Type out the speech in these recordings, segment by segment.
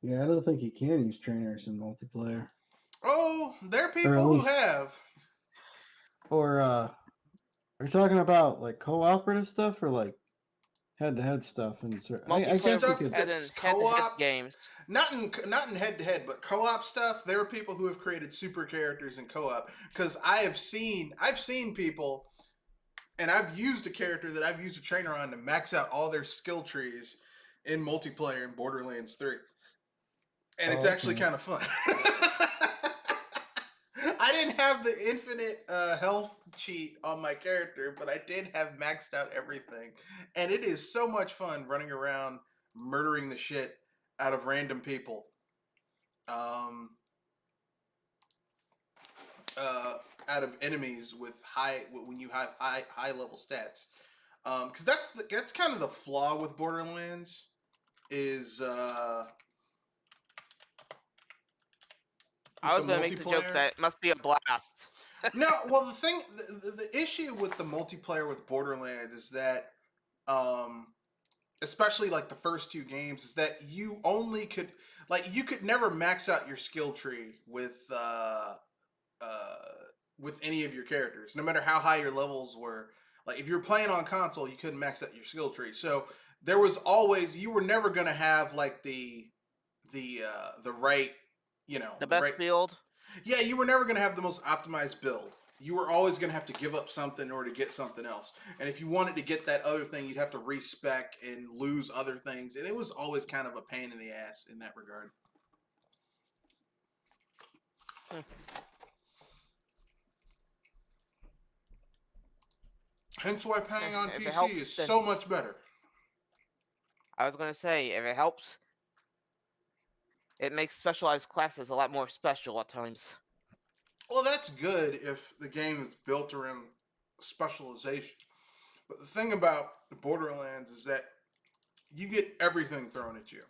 Yeah, I don't think you can use trainers in multiplayer. Oh, there are Or people at who least, have. or are you talking about like cooperative stuff or like head-to-head stuff? And I guess you Stuff could. that's head-to-head co-op, games. not in head-to-head, but co-op stuff. There are people who have created super characters in co-op because I've seen people, and I've used a character that I've used a trainer on to max out all their skill trees in multiplayer in Borderlands 3, and it's Oh, actually okay. kind of fun. I didn't have the infinite health cheat on my character, but I did have maxed out everything. And it is so much fun running around murdering the shit out of random people. Out of enemies with when you have high level stats. Because that's kind of the flaw with Borderlands is I with was the going to make the joke multiplayer. that it must be a blast. No, well, the issue with the multiplayer with Borderlands is that, especially like the first two games, is that you only could, like, you could never max out your skill tree with any of your characters, no matter how high your levels were. Like, if you were playing on console, you couldn't max out your skill tree. So there was always, you were never going to have like the right, The the best right. build. Yeah, you were never going to have the most optimized build. You were always going to have to give up something in order to get something else. And if you wanted to get that other thing, you'd have to respec and lose other things. And it was always kind of a pain in the ass in that regard. Hence why playing on If it PC helps, is then so much better. I was going to say, if it helps, it makes specialized classes a lot more special at times. Well, that's good if the game is built around specialization. But the thing about Borderlands is that you get everything thrown at you.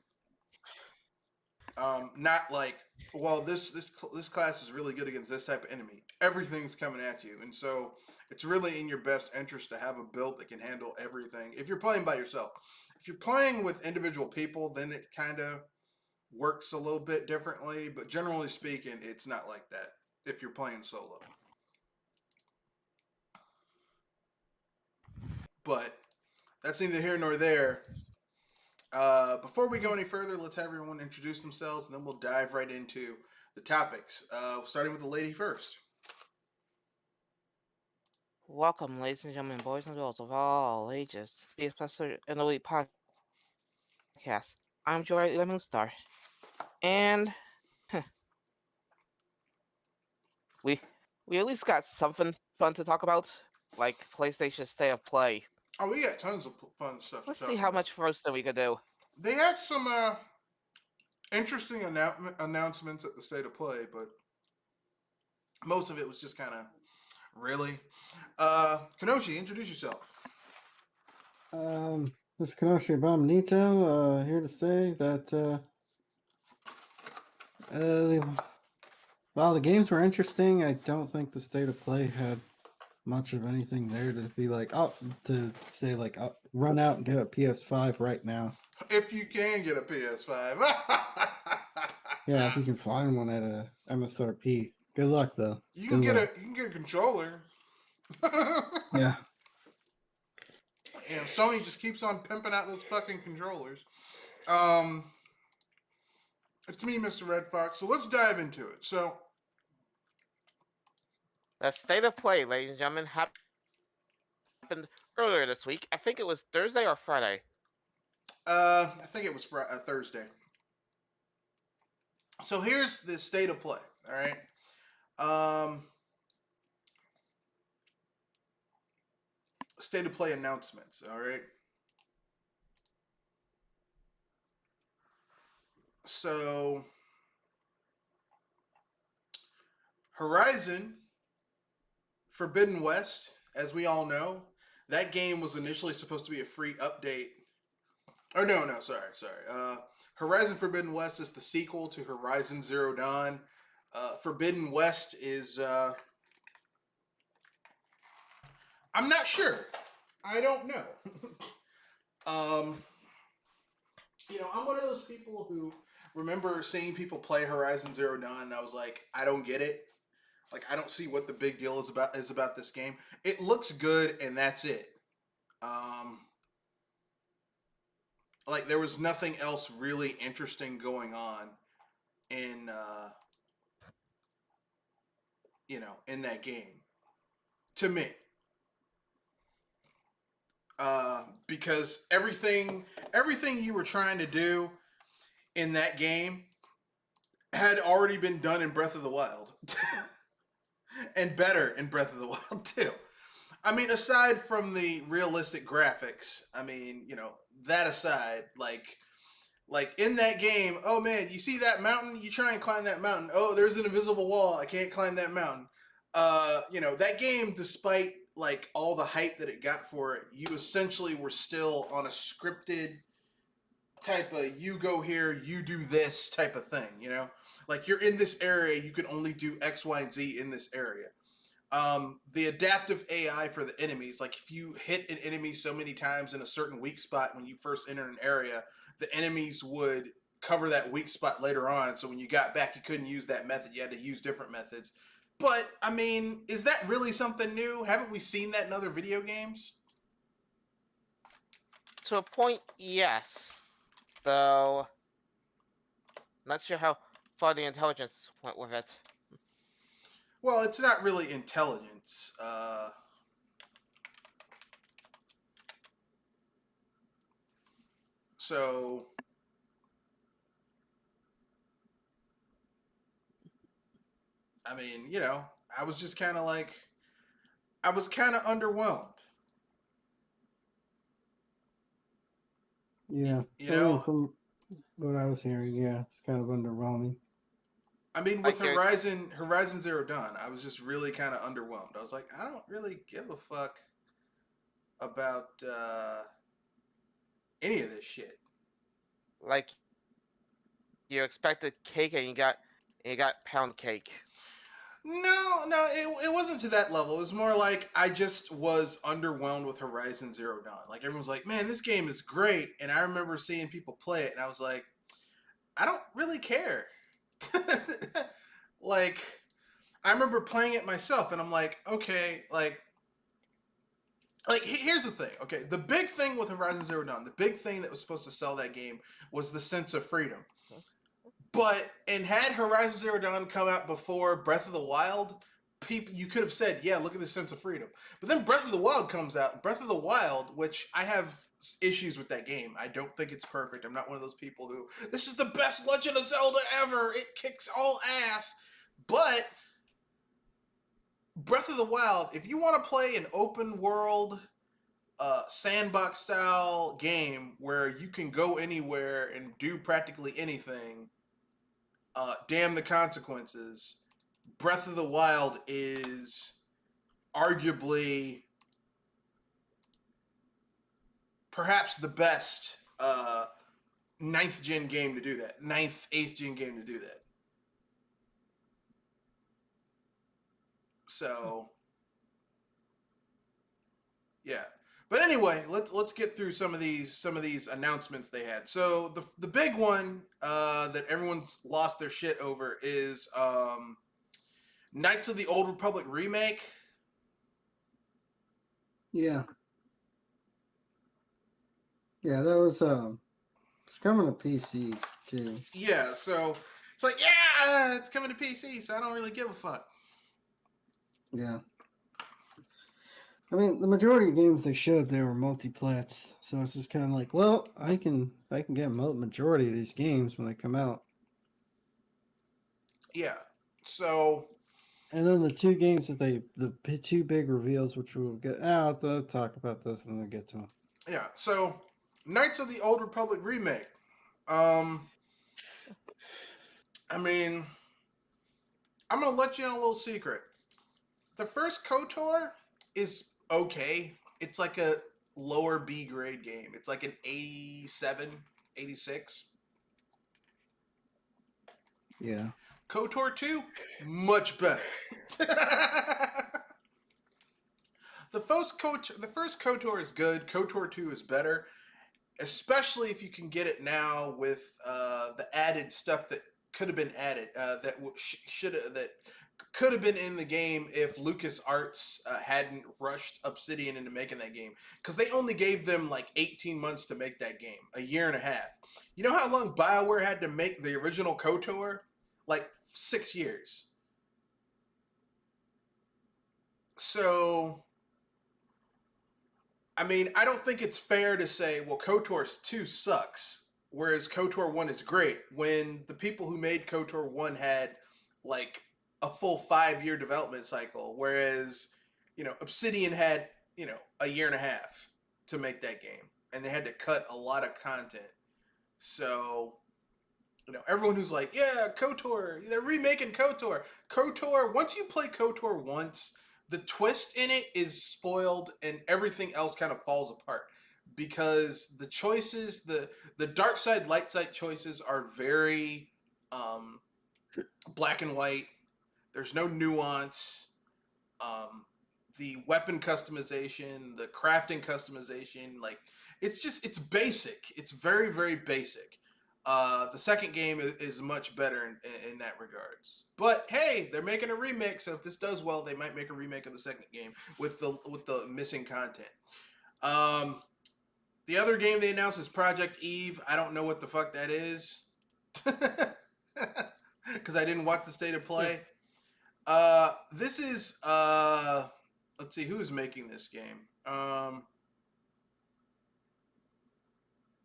Not like, well, this class is really good against this type of enemy. Everything's coming at you, and so it's really in your best interest to have a build that can handle everything. If you're playing by yourself, if you're playing with individual people, then it kind of works a little bit differently. But generally speaking, it's not like that if you're playing solo. But that's neither here nor there. Before we go any further, let's have everyone introduce themselves, and then we'll dive right into the topics. Starting with the lady first. Welcome, ladies and gentlemen, boys and girls of all ages, to the Professor and Elite Podcast. I'm Joy Lemon Star, and we at least got something fun to talk about, like PlayStation State of Play. Oh, we got tons of fun stuff Let's to see talk how about. much roasting we could do. They had some interesting announcements at the state of play, but most of it was just kind of really. Kenoshi, introduce yourself. This is Kenoshi Abominito, here to say that while the games were interesting, I don't think the state of play had much of anything there to be like, to say like, run out and get a PS5 right now. If you can get a PS5. Yeah, if you can find one at a MSRP. Good luck though. You Good can luck. get a controller. Yeah. And Sony just keeps on pimping out those fucking controllers. It's me, Mr. Red Fox. So let's dive into it. So The State of Play, ladies and gentlemen, happened earlier this week. I think it was Thursday or Friday. I think it was Thursday. So here's the state of play. All right. State of play announcements. All right. So Horizon Forbidden West, as we all know, that game was initially supposed to be a free update. Oh no, sorry. Horizon Forbidden West is the sequel to Horizon Zero Dawn. Forbidden West is I'm not sure. I don't know. I'm one of those people who remember seeing people play Horizon Zero Dawn, and I was like, I don't get it. Like, I don't see what the big deal is about this game. It looks good, and that's it. Um, like there was nothing else really interesting going on in in that game to me. Because everything you were trying to do in that game had already been done in Breath of the Wild. And better in Breath of the Wild too. I mean, aside from the realistic graphics, I mean, that aside, like in that game, oh man, you see that mountain? You try and climb that mountain. Oh, there's an invisible wall. I can't climb that mountain. That game, despite like all the hype that it got for it, you essentially were still on a scripted type of you go here, you do this type of thing, Like you're in this area, you can only do X, Y, and Z in this area. The adaptive AI for the enemies, like if you hit an enemy so many times in a certain weak spot when you first enter an area, the enemies would cover that weak spot later on. So when you got back, you couldn't use that method. You had to use different methods. But, I mean, is that really something new? Haven't we seen that in other video games? To a point, yes. Though, not sure how far the intelligence went with it. Well, it's not really intelligence. So, I mean, I was just kind of like, I was kind of underwhelmed. Yeah. From what I was hearing, yeah, it's kind of underwhelming. I mean, with Horizon Zero Dawn, I was just really kind of underwhelmed. I was like, I don't really give a fuck about any of this shit. Like, you expected cake and you got pound cake. No, it wasn't to that level. It was more like I just was underwhelmed with Horizon Zero Dawn. Like everyone's like, man, this game is great. And I remember seeing people play it and I was like, I don't really care. Like, I remember playing it myself and I'm like, okay, like here's the thing. Okay, the big thing with Horizon Zero Dawn, the big thing that was supposed to sell that game was the sense of freedom. But, and had Horizon Zero Dawn come out before Breath of the Wild, you could have said, yeah, look at the sense of freedom. But then Breath of the Wild comes out. Breath of the Wild, which I have issues with that game. I don't think it's perfect. I'm not one of those people who, this is the best Legend of Zelda ever. It kicks all ass. But Breath of the Wild, if you want to play an open world, sandbox style game where you can go anywhere and do practically anything, damn the consequences. Breath of the Wild is arguably perhaps the best 9th gen game to do that. 9th, 8th gen game to do that. So, yeah. But anyway, let's get through some of these announcements they had. So the big one that everyone's lost their shit over is Knights of the Old Republic remake. Yeah. Yeah, that was it's coming to PC too. Yeah, so it's like, yeah, it's coming to PC, so I don't really give a fuck. Yeah. I mean, the majority of games they showed there were multiplats, so it's just kind of like, well, I can get majority of these games when they come out. Yeah. So. And then the two games that the two big reveals, which we'll get out, I'll talk about those and then we'll get to them. Yeah. So, Knights of the Old Republic remake. I mean, I'm gonna let you in a little secret. The first KOTOR is okay. It's like a lower B grade game. It's like an 87, 86. Yeah. KOTOR 2, much better. The first KOTOR is good. KOTOR 2 is better. especially if you can get it now with the added stuff that could have been added that should that could have been in the game if LucasArts hadn't rushed Obsidian into making that game, because they only gave them like 18 months to make that game, a year and a half. You know how long BioWare had to make the original KOTOR? Like 6 years. So I mean, I don't think it's fair to say, well, KOTOR 2 sucks, whereas KOTOR 1 is great, when the people who made KOTOR 1 had like a full 5-year development cycle, whereas, Obsidian had, a year and a half to make that game, and they had to cut a lot of content. So, everyone who's like, yeah, KOTOR, they're remaking KOTOR. KOTOR, once you play KOTOR once, the twist in it is spoiled and everything else kind of falls apart, because the choices, the dark side, light side choices are very black and white. There's no nuance. The weapon customization, the crafting customization, like it's basic. It's very, very basic. The second game is much better in that regards. But hey, they're making a remake, so if this does well, they might make a remake of the second game with the missing content. The other game they announced is Project Eve. I don't know what the fuck that is, because I didn't watch the state of play. This is let's see who's making this game.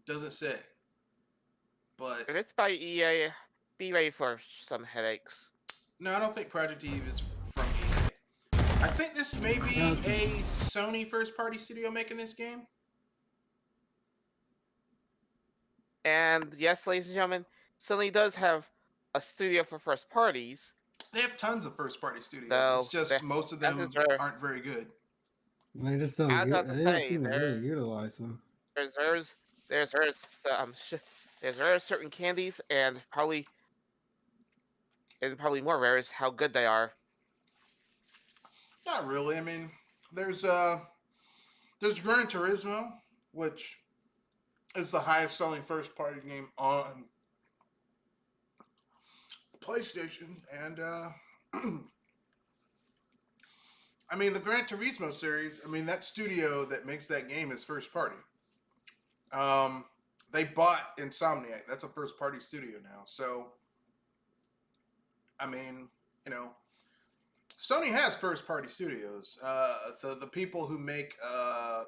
Doesn't say. But If it's by EA, be ready for some headaches. no, I don't think Project Eve is from EA. I think this may be a Sony first-party studio making this game. And yes, ladies and gentlemen, Sony does have a studio for first parties. They have tons of first-party studios. So it's just most of them aren't very good. They just don't. I was about to They don't say, seem to really utilize them. There's certain candies, and probably more rare is how good they are. Not really. I mean, there's Gran Turismo, which is the highest selling first party game on PlayStation, and I mean, the Gran Turismo series, I mean, that studio that makes that game is first party. They bought Insomniac. That's a first party studio now. So, I mean, Sony has first party studios. The people who make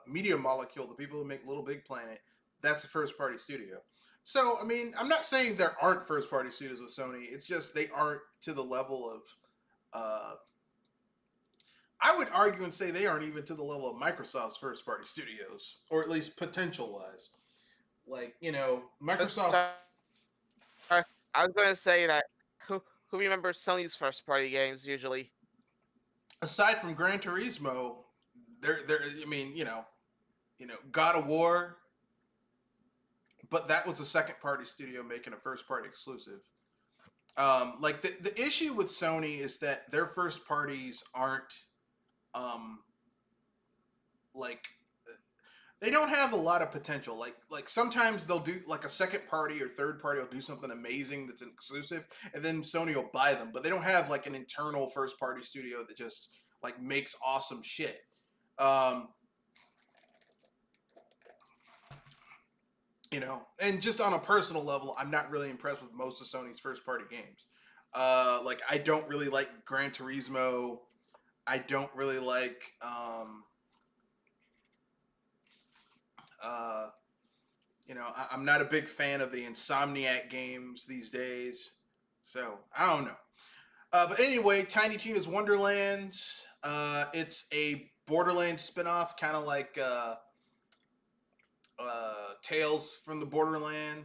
Media Molecule, the people who make Little Big Planet, that's a first party studio. So, I mean, I'm not saying there aren't first party studios with Sony. It's just they aren't to the level of I would argue and say they aren't even to the level of Microsoft's first party studios, or at least potential wise. Like, Microsoft. I was going to say that who remembers Sony's first party games usually? Aside from Gran Turismo, there. I mean, God of War, but that was a second party studio making a first party exclusive. Like the issue with Sony is that their first parties aren't like they don't have a lot of potential. Like sometimes they'll do like a second party or third party will do something amazing that's an exclusive, and then Sony will buy them. But they don't have like an internal first party studio that just like makes awesome shit. And just on a personal level, I'm not really impressed with most of Sony's first party games. Like I don't really like Gran Turismo. I don't really like I'm not a big fan of the Insomniac games these days. So, I don't know. But anyway, Tiny Tina's Wonderlands. It's a Borderlands spinoff, kind of like Tales from the Borderland.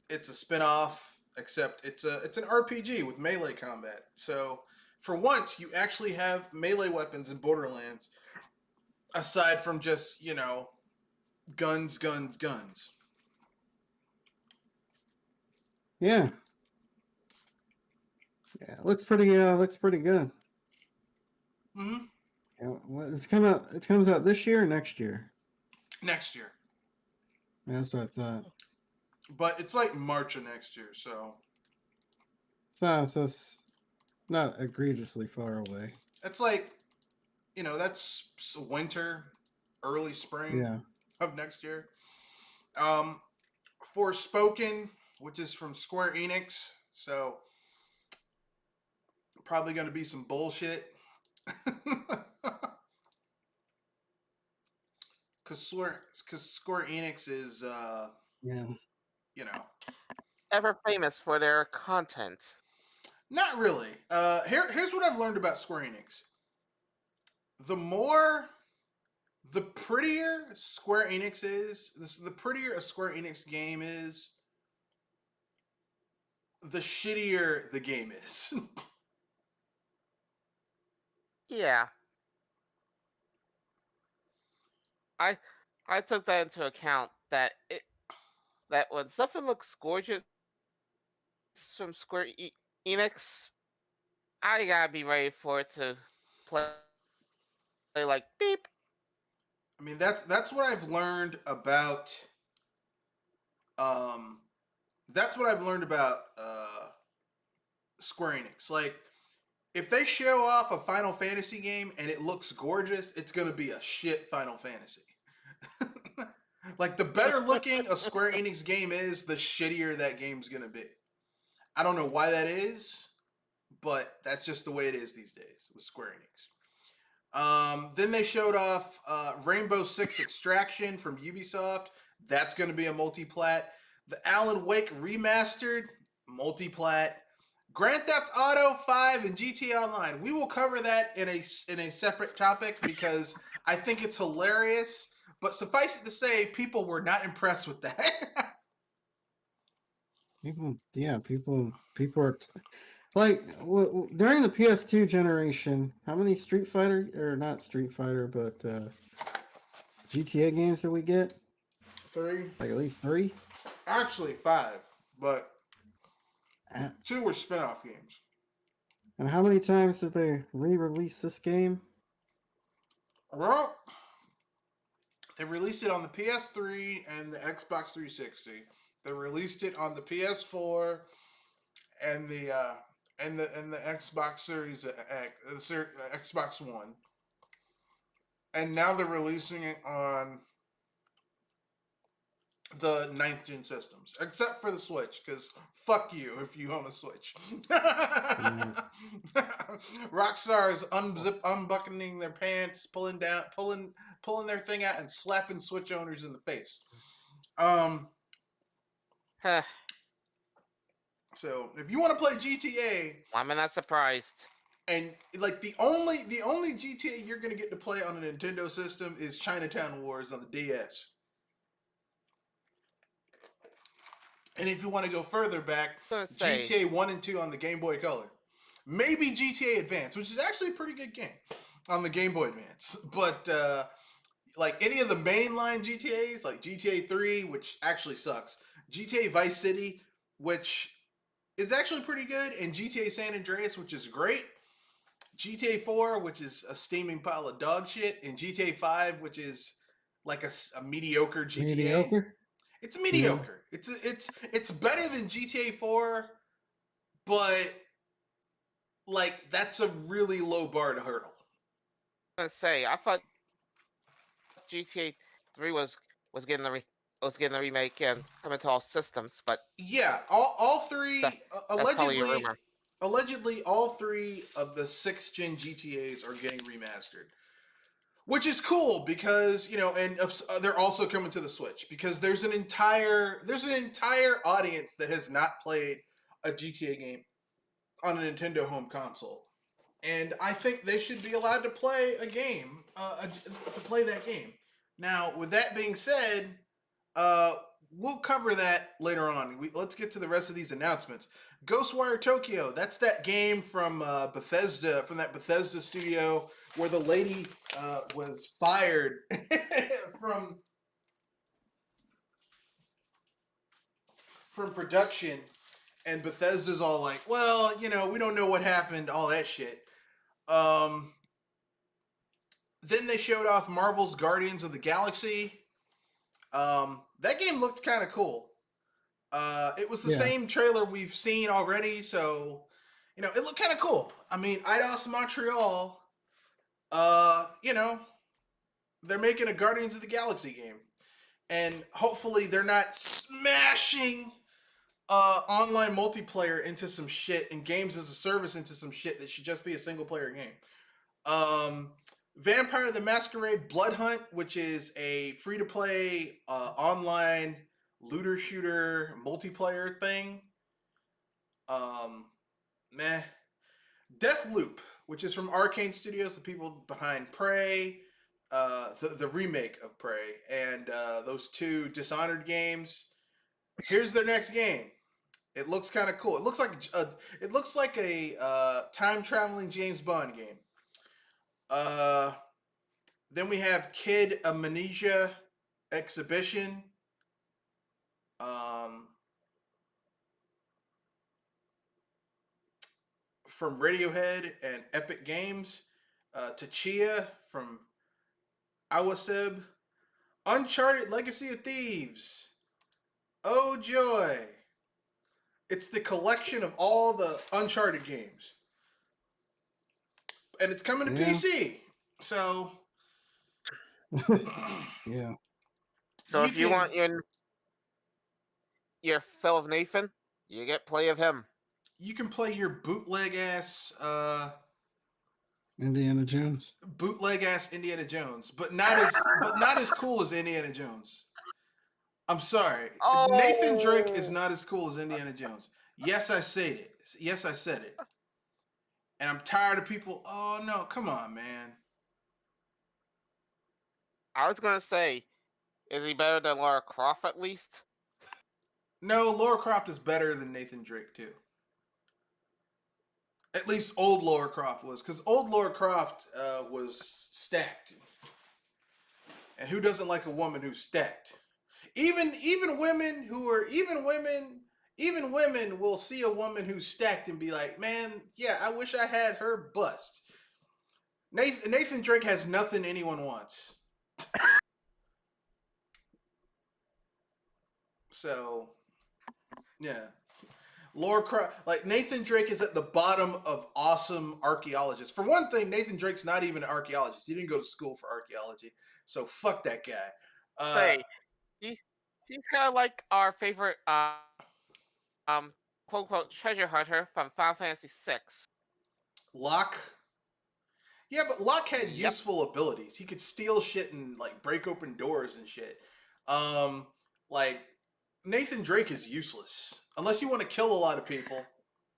It's a spinoff, except it's an RPG with melee combat. So, for once, you actually have melee weapons in Borderlands, aside from just, guns. Yeah. Yeah, it looks pretty good. Mm-hmm. It comes out this year or next year? next year. Yeah, that's what I thought. But it's like March of next year, so It's not egregiously far away. it's like, that's winter, early spring Yeah. of next year. Um, Forspoken, which is from Square Enix, so probably going to be some bullshit. Because Square Enix is, Yeah. you know, Ever famous for their content. not really. Here's what I've learned about Square Enix. The prettier Square Enix is, the prettier a Square Enix game is, the shittier the game is. Yeah, I I took that into account that when something looks gorgeous from Enix, I gotta be ready for it to play like beep. I mean, that's what I've learned about. Um, that's what I've learned about Square Enix. Like, if they show off a Final Fantasy game and it looks gorgeous, it's gonna be a shit Final Fantasy. Like, the better looking a Square Enix game is, the shittier that game's gonna be. I don't know why that is, but that's just the way it is these days with Square Enix. Then they showed off Rainbow Six Extraction from Ubisoft. That's going to be a multi-plat. The Alan Wake Remastered, multi-plat. Grand Theft Auto 5 and GTA Online. We will cover that in a separate topic because I think it's hilarious. But suffice it to say, people were not impressed with that. People are like during the PS2 generation. How many Street Fighter or not Street Fighter, but GTA games did we get? 3. Like at least 3. Actually 5, but Uh, 2 were spin-off games. And how many times did they re-release this game? Well, they released it on the PS3 and the Xbox 360. They released it on the PS4 and the Xbox Series X, Xbox One, and now they're releasing it on the 9th gen systems, except for the Switch, because fuck you if you own a Switch. Rockstar is unbuttoning their pants, pulling their thing out, and slapping Switch owners in the face. Huh, So if you want to play GTA, I'm not surprised. and like the only GTA you're gonna get to play on a Nintendo system is Chinatown Wars on the DS. And if you want to go further back, GTA 1 and 2 on the Game Boy Color. Maybe GTA Advance, which is actually a pretty good game on the Game Boy Advance. But like any of the mainline GTAs, like GTA 3, which actually sucks, GTA Vice City, which is actually pretty good, and GTA San Andreas, which is great, GTA 4, which is a steaming pile of dog shit, and GTA 5, which is like a mediocre GTA. Mediocre? It's mediocre. Yeah. It's better than GTA 4, but like that's a really low bar to hurdle. I thought GTA 3 was getting the remake and coming to all systems, but yeah, all three allegedly all 3 of the 6th gen GTAs are getting remastered. Which is cool because, and they're also coming to the Switch because there's an entire audience that has not played a GTA game on a Nintendo home console. And I think they should be allowed to play a game, to play that game. Now, with that being said, we'll cover that later on. Let's get to the rest of these announcements. Ghostwire Tokyo, that's that game from Bethesda, from that Bethesda studio where the lady was fired from production, and Bethesda's all like, well, we don't know what happened, all that shit. Then they showed off Marvel's Guardians of the Galaxy. That game looked kind of cool. It was the Yeah. same trailer we've seen already, so it looked kind of cool. I mean, Eidos Montreal, they're making a Guardians of the Galaxy game, and hopefully they're not smashing online multiplayer into some shit and games as a service into some shit that should just be a single player game. Vampire the Masquerade Blood Hunt, which is a free to play online looter shooter multiplayer thing. Meh. Deathloop, which is from Arcane Studios, the people behind Prey, the remake of Prey, and those two Dishonored games. Here's their next game. It looks kind of cool. It looks like a time traveling James Bond game. Then we have Kid Amnesia Exhibition. From Radiohead and Epic Games. Tachia from Awaseb. Uncharted Legacy of Thieves. Oh joy. It's the collection of all the Uncharted games. And it's coming to PC. So Yeah. So if you want your fill of Nathan, you get play of him. You can play your bootleg ass Indiana Jones. Indiana Jones, but not as cool as Indiana Jones. I'm sorry. Oh. Nathan Drake is not as cool as Indiana Jones. Yes, I said it. Yes, I said it. And I'm tired of people. Oh no, come on, man. I was gonna say, is he better than Lara Croft at least? No, Lara Croft is better than Nathan Drake too. At least old Lara Croft was, because old Lara Croft was stacked. And who doesn't like a woman who's stacked? Even women will see a woman who's stacked and be like, man, yeah, I wish I had her bust. Nathan Drake has nothing anyone wants. So, yeah. Lara Croft, like Nathan Drake is at the bottom of awesome archaeologists. For one thing, Nathan Drake's not even an archaeologist. He didn't go to school for archaeology. So fuck that guy. He's kind of like our favorite quote unquote treasure hunter from Final Fantasy VI. Locke. Yeah, but Locke had useful abilities. He could steal shit and like break open doors and shit. Like Nathan Drake is useless. Unless you want to kill a lot of people,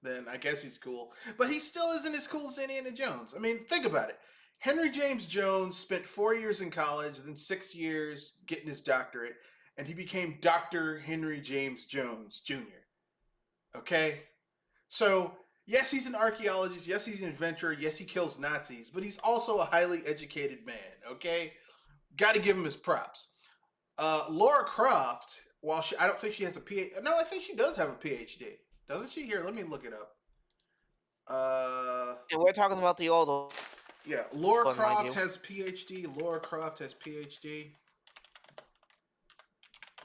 then I guess he's cool. But he still isn't as cool as Indiana Jones. I mean, think about it. Henry James Jones spent 4 years in college, then 6 years getting his doctorate, and he became Dr. Henry James Jones Jr. Okay? So, yes, he's an archaeologist. Yes, he's an adventurer. Yes, he kills Nazis. But he's also a highly educated man, okay? Got to give him his props. Lara Croft, while I don't think she has a PhD. No, I think she does have a PhD. Doesn't she? Here, let me look it up. And we're talking about the old. Yeah, Lara Croft has PhD. Lara Croft has PhD.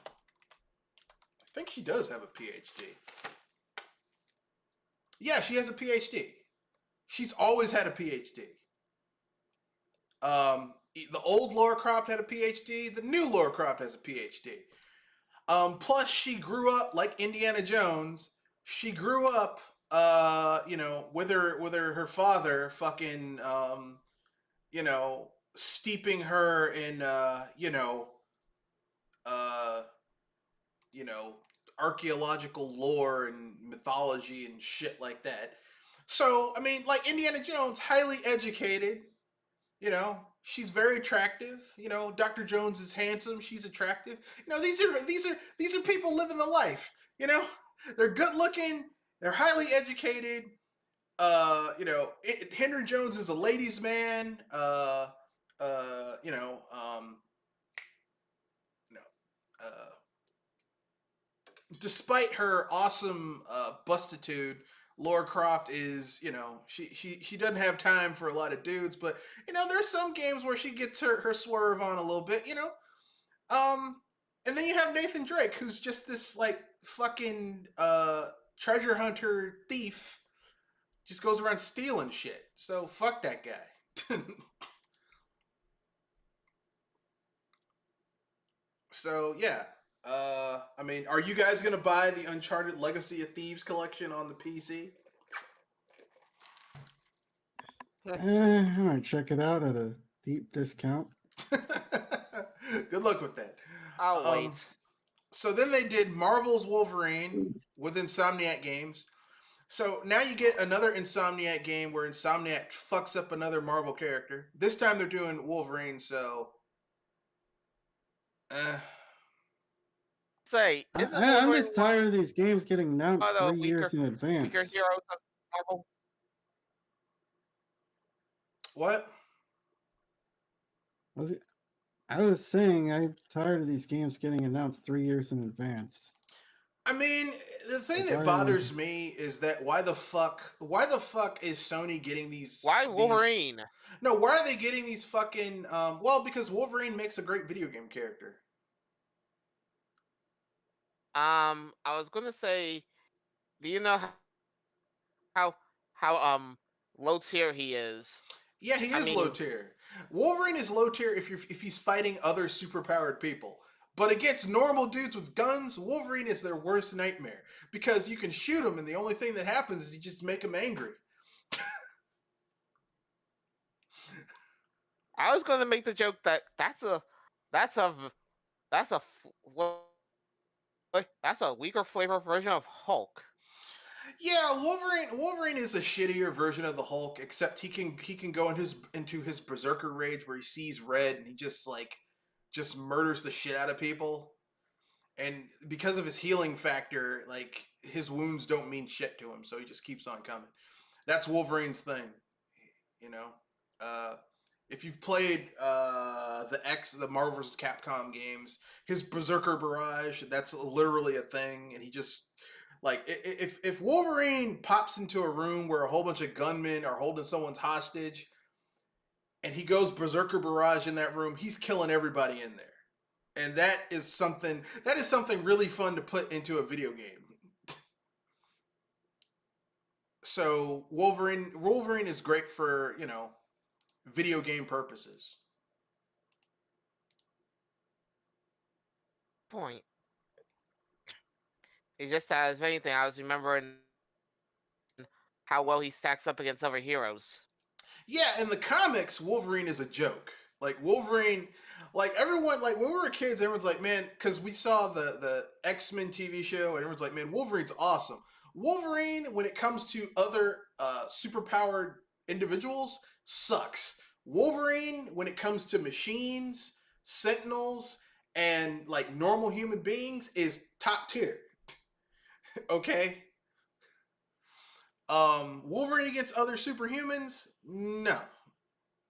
I think she does have a PhD. Yeah, she has a PhD. She's always had a PhD. The old Lara Croft had a PhD. The new Lara Croft has a PhD. Plus, she grew up like Indiana Jones. She grew up, with her father fucking, steeping her in, archaeological lore and mythology and shit like that. So, I mean, like Indiana Jones, highly educated, she's very attractive. Dr. Jones is handsome. She's attractive. These are people living the life. They're good looking. They're highly educated. Henry Jones is a ladies' man. Despite her awesome bustitude, Lara Croft is, she doesn't have time for a lot of dudes, but there's some games where she gets her swerve on a little bit, And then you have Nathan Drake, who's just this like fucking treasure hunter thief, just goes around stealing shit. So fuck that guy. So yeah. I mean, are you guys gonna buy the Uncharted Legacy of Thieves collection on the PC? I might check it out at a deep discount. Good luck with that. I'll Um, wait. so then they did Marvel's Wolverine with Insomniac Games. So now you get another Insomniac game where Insomniac fucks up another Marvel character. This time they're doing Wolverine, so Say, isn't I'm Wolverine just tired of these games getting one announced of the 3 years in weaker advance. heroes of Marvel? what? I was saying I'm tired of these games getting announced 3 years in advance. I mean, the thing Like, that why are bothers me is that why the fuck is Sony getting these? Why these- Wolverine? No, why are they getting these fucking? Well, because Wolverine makes a great video game character. I was gonna say, do you know how low tier he is? Yeah, he I is low mean- tier. Wolverine is low tier if he's fighting other superpowered people. But against normal dudes with guns, Wolverine is their worst nightmare because you can shoot him, and the only thing that happens is you just make him angry. I was gonna make the joke that that's a weaker flavor version of Hulk. Yeah, Wolverine is a shittier version of the Hulk, except he can go into his berserker rage where he sees red and he just murders the shit out of people. And because of his healing factor, like his wounds don't mean shit to him, so he just keeps on coming. That's Wolverine's thing, you know. If you've played the Marvel vs. Capcom games, his Berserker Barrage, that's literally a thing, and he just like if Wolverine pops into a room where a whole bunch of gunmen are holding someone's hostage, and he goes Berserker Barrage in that room, he's killing everybody in there. And that is something really fun to put into a video game. So Wolverine is great for, video game purposes. Point. It's just that, if anything, I was remembering how well he stacks up against other heroes. Yeah, in the comics, Wolverine is a joke. Like Wolverine, like everyone, like when we were kids, everyone's like, man, because we saw the X-Men TV show, and everyone's like, man, Wolverine's awesome. Wolverine, when it comes to other superpowered individuals, sucks. Wolverine, when it comes to machines, Sentinels, and like normal human beings, is top tier. Okay. Wolverine against other superhumans, no.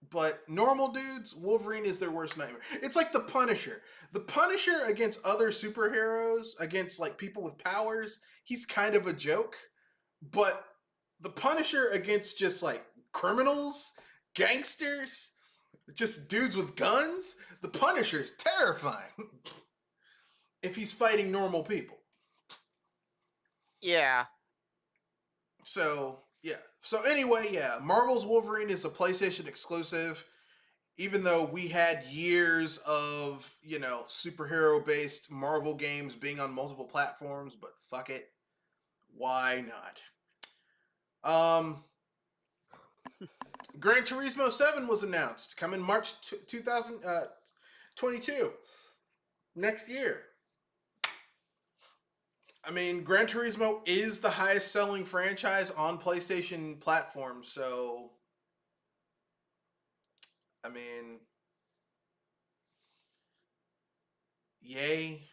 But normal dudes, Wolverine is their worst nightmare. It's like the Punisher. The Punisher against other superheroes, against like people with powers, he's kind of a joke. But the Punisher against just like criminals, gangsters, just dudes with guns, the Punisher's terrifying. If he's fighting normal people. Yeah. So, yeah. So anyway, yeah, Marvel's Wolverine is a PlayStation exclusive, even though we had years of, superhero-based Marvel games being on multiple platforms, but fuck it. Why not? Gran Turismo 7 was announced, coming March 2022. Next year. I mean, Gran Turismo is the highest selling franchise on PlayStation platforms, so I mean, yay.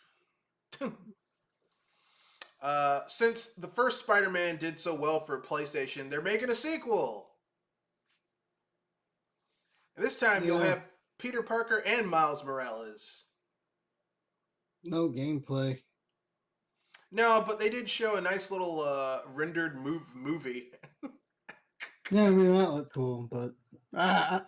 Since the first Spider-Man did so well for PlayStation, they're making a sequel. And this time you'll have Peter Parker and Miles Morales. No gameplay. No, but they did show a nice little rendered movie. Yeah, I mean that looked cool, but I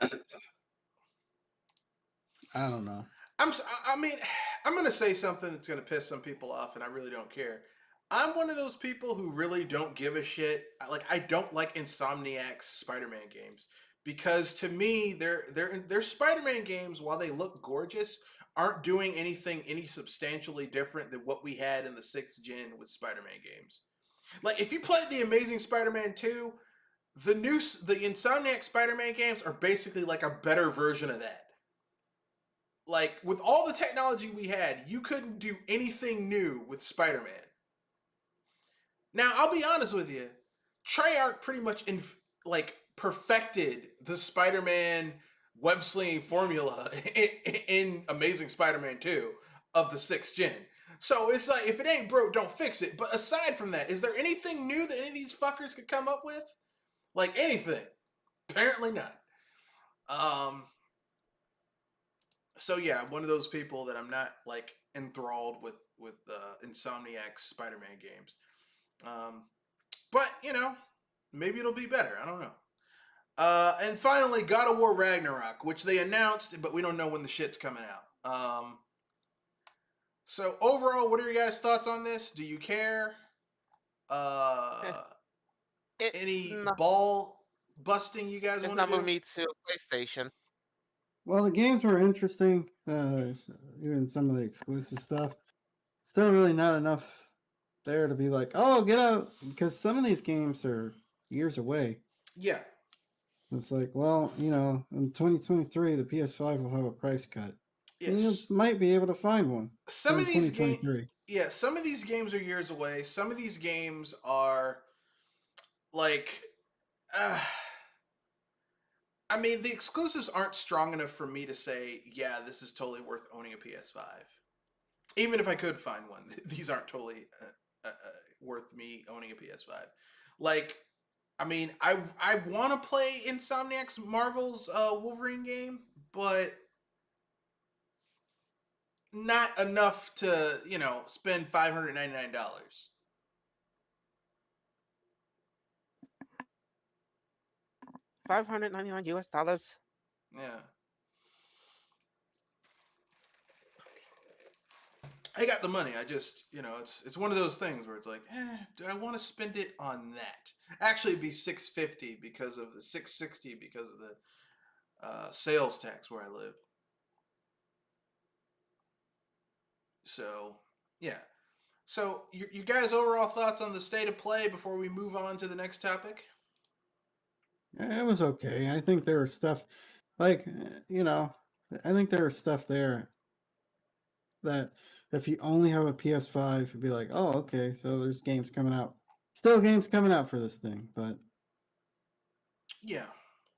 don't know. I mean, I'm gonna say something that's gonna piss some people off, and I really don't care. I'm one of those people who really don't give a shit. Like, I don't like Insomniac's Spider-Man games because to me, their Spider-Man games, while they look gorgeous, aren't doing anything any substantially different than what we had in the sixth gen with Spider-Man games. Like, if you played the Amazing Spider-Man 2, the Insomniac Spider-Man games are basically like a better version of that. Like, with all the technology we had, you couldn't do anything new with Spider-Man. Now, I'll be honest with you. Treyarch pretty much perfected the Spider-Man web slinging formula in Amazing Spider-Man 2 of the 6th gen. So it's like, if it ain't broke, don't fix it. But aside from that, is there anything new that any of these fuckers could come up with? Like, anything? Apparently not. So yeah, I'm one of those people that I'm not like enthralled with Insomniac's Spider-Man games. But you know, maybe it'll be better. I don't know. And finally, God of War Ragnarok, which they announced, but we don't know when the shit's coming out. So overall, what are your guys' thoughts on this? Do you care? Any No, ball busting you guys it's want not to do? moving me to PlayStation. Well, the games were interesting. Even some of the exclusive stuff. Still, really not enough there to be like, oh, get out, because some of these games are years away. Yeah. It's like, well, in 2023, the PS5 will have a price cut. And you Yes. might be able to find one Some in of these games, 2023. yeah, some of these games are years away. Some of these games are like, uh, I mean, the exclusives aren't strong enough for me to say, yeah, this is totally worth owning a PS5. Even if I could find one, these aren't totally worth me owning a PS5. Like, I mean, I want to play Insomniac's Marvel's Wolverine game, but not enough to, spend $599. $599. Yeah. I got the money. I just, it's one of those things where it's like, do I want to spend it on that? Actually, it'd be $650 because of the $660 because of the sales tax where I live. So, yeah. So, you guys' overall thoughts on the state of play before we move on to the next topic? It was okay. I think there was stuff like, I think there was stuff there that if you only have a PS5, you'd be like, oh, okay, so there's games coming out. Still games coming out for this thing, but Yeah.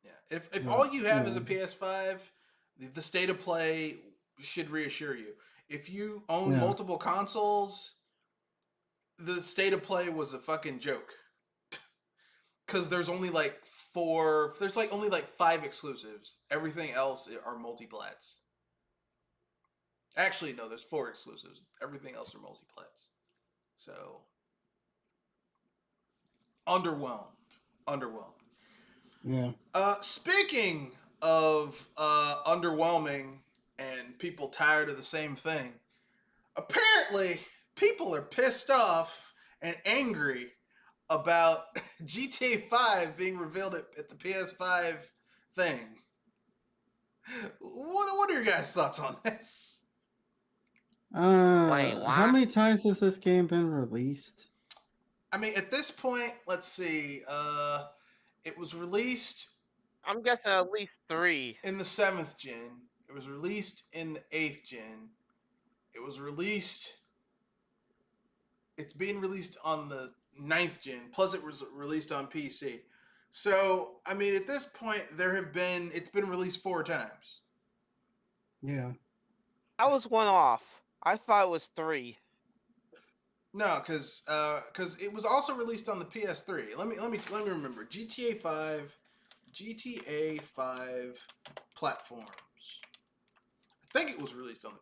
Yeah. If all you have is a yeah. PS5, the state of play should reassure you. If you own Yeah. multiple consoles, the state of play was a fucking joke. Because there's only like only like 5 exclusives. Everything else are multiplats. Actually, no, there's 4 exclusives. Everything else are multiplats. So, underwhelmed. Yeah. Speaking of underwhelming and people tired of the same thing, apparently people are pissed off and angry about GTA 5 being revealed at the PS5 thing. What are your guys' thoughts on this? Wait, How what? many times has this game been released? I mean, at this point, let's see. It was released I'm guessing at least 3. in the 7th gen. It was released in the 8th gen. It was released. It's being released on the 9th gen. Plus, it was released on PC. So, I mean, at this point, it's been released 4 times. Yeah. I was one off. I thought it was 3. No, because it was also released on the PS3. Let me remember. GTA 5 platforms. I think it was released on the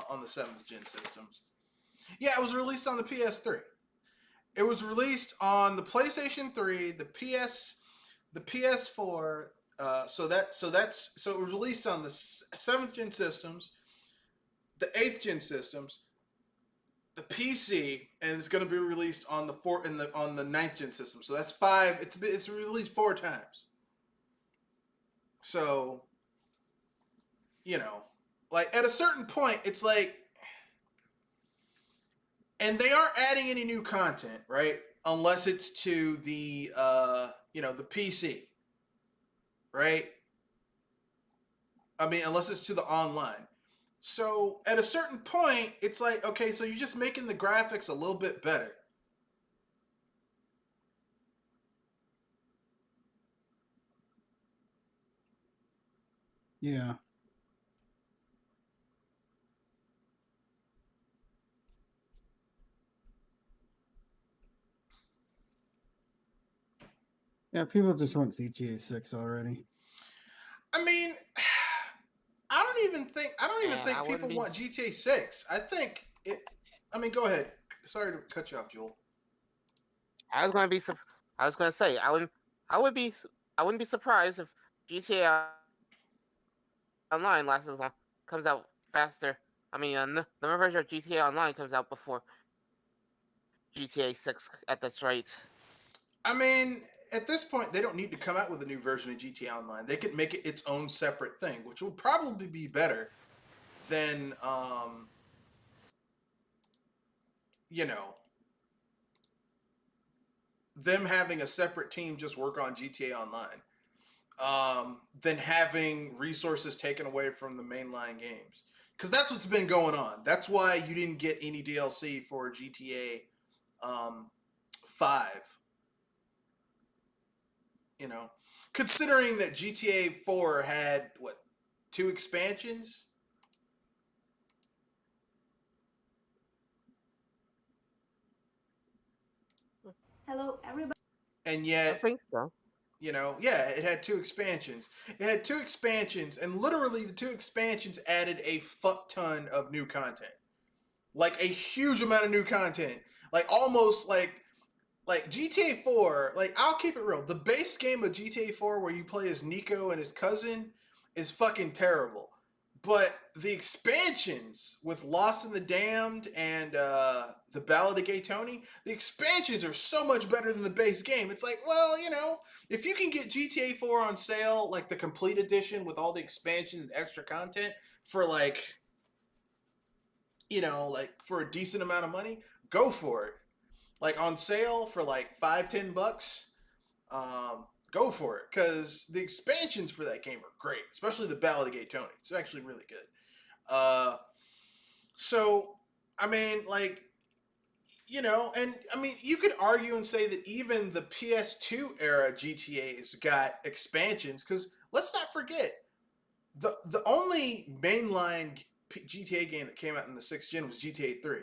on the 7th gen systems. Yeah, it was released on the PS3. It was released on the PlayStation 3, the PS4. So it was released on the 7th gen systems, the 8th gen systems, the PC, and it's going to be released on the on the 9th gen system. So that's 5. It's released 4 times. So, like at a certain point, it's like, and they aren't adding any new content, right? Unless it's to the the PC, right? I mean, unless it's to the online. So at a certain point, it's like, okay, so you're just making the graphics a little bit better. Yeah. Yeah, people just want GTA 6 already. I mean, I don't even think I wouldn't people be- want GTA 6. I think it. I mean, go ahead. Sorry to cut you off, Joel. I was going to be. I was going to say I wouldn't be surprised if GTA Online lasts as long, comes out faster. I mean, the new version of GTA Online comes out before GTA 6 at this rate. I mean, at this point, they don't need to come out with a new version of GTA Online. They could make it its own separate thing, which would probably be better than, them having a separate team just work on GTA Online, than having resources taken away from the mainline games. Because that's what's been going on. That's why you didn't get any DLC for GTA 5. Considering that GTA 4 had, 2 expansions? Hello, everybody. And I yet, think so. it had 2 expansions. It had 2 expansions, and literally the 2 expansions added a fuck ton of new content. Like a huge amount of new content. Like almost like GTA 4, like I'll keep it real. The base game of GTA 4 where you play as Nico and his cousin is fucking terrible. But the expansions with Lost in the Damned and the Ballad of Gay Tony, the expansions are so much better than the base game. It's like, well, if you can get GTA 4 on sale, like the complete edition with all the expansion and extra content for like for a decent amount of money, go for it. Like on sale for like $5-10, go for it, because the expansions for that game are great, especially the Ballad of Gay Tony. It's actually really good. So I mean, like, and I mean, you could argue and say that even the PS2 era GTA's got expansions, because let's not forget the only mainline GTA game that came out in the 6th gen was GTA 3.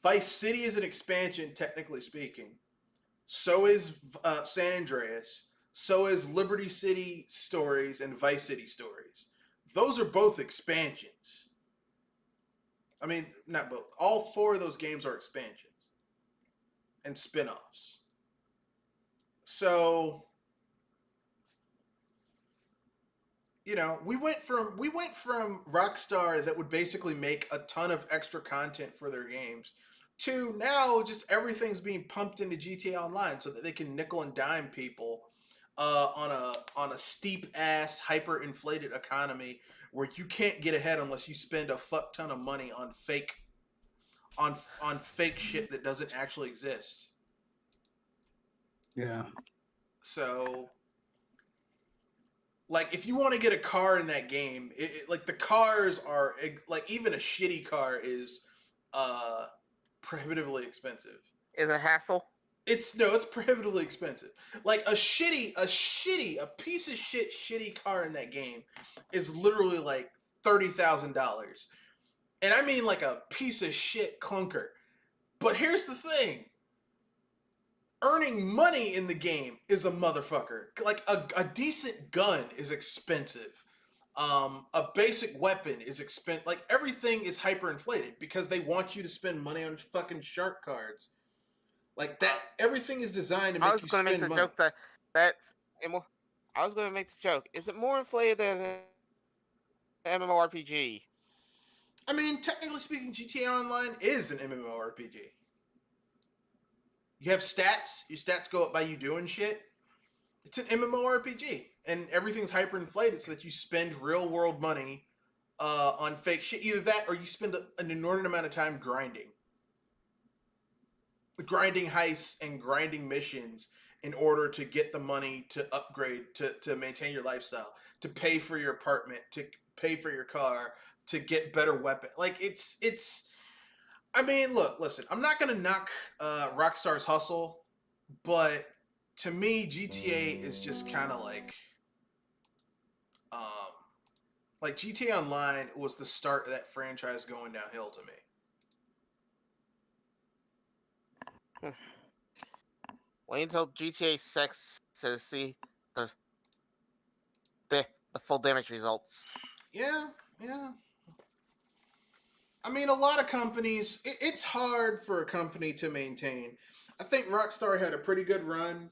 Vice City is an expansion, technically speaking. So is San Andreas. So is Liberty City Stories and Vice City Stories. Those are both expansions. I mean, not both. All 4 of those games are expansions and spin-offs. So, we went from Rockstar that would basically make a ton of extra content for their games to now just everything's being pumped into GTA Online so that they can nickel and dime people on a steep ass hyper inflated economy where you can't get ahead unless you spend a fuck ton of money on fake shit that doesn't actually exist. Yeah. So, like, if you want to get a car in that game, like the cars are like, even a shitty car is prohibitively expensive. Is a hassle? It's prohibitively expensive. Like a piece of shit shitty car in that game is literally like $30,000, and I mean like a piece of shit clunker. But here's the thing: earning money in the game is a motherfucker. Like a decent gun is expensive. A basic weapon is expensive. Like everything is hyperinflated because they want you to spend money on fucking shark cards. Like that, everything is designed to make you spend money. I was going to make the joke that's more. I was going to make the joke. Is it more inflated than an MMORPG? I mean, technically speaking, GTA Online is an MMORPG. You have stats. Your stats go up by you doing shit. It's an MMORPG, and everything's hyperinflated so that you spend real world money on fake shit. Either that, or you spend an inordinate amount of time grinding heists and grinding missions in order to get the money to upgrade, to maintain your lifestyle, to pay for your apartment, to pay for your car, to get better weapon. Like it's. I mean, listen. I'm not gonna knock Rockstar's hustle, but to me, GTA is just kind of like GTA Online was the start of that franchise going downhill to me. Wait until GTA 6 to see the the, the full damage results. Yeah. I mean, a lot of companies, it's hard for a company to maintain. I think Rockstar had a pretty good run.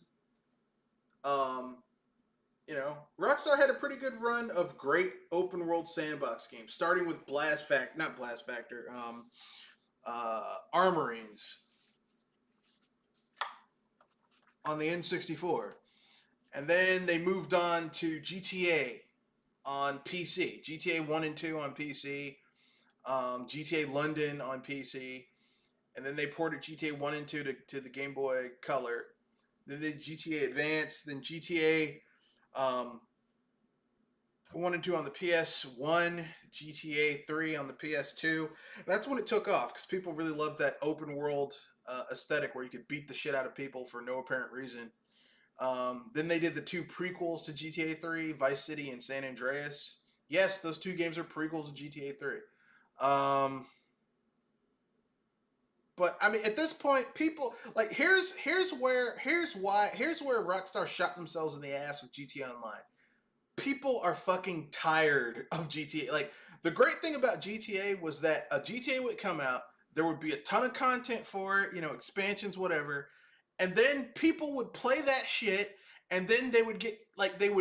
Rockstar had a pretty good run of great open world sandbox games, starting with Armorines on the N64. And then they moved on to GTA on PC. GTA 1 and 2 on PC. GTA London on PC. And then they ported GTA 1 and 2 to the Game Boy Color. Then they did GTA Advance. Then GTA 1 and 2 on the PS1. GTA 3 on the PS2. That's when it took off because people really loved that open world aesthetic where you could beat the shit out of people for no apparent reason. Then they did the 2 prequels to GTA 3, Vice City and San Andreas. Yes, those 2 games are prequels to GTA 3. But I mean, at this point, people like here's where Rockstar shot themselves in the ass with GTA Online. People are fucking tired of GTA. Like, the great thing about GTA was that a GTA would come out, there would be a ton of content for it, expansions, whatever, and then people would play that shit, and then they would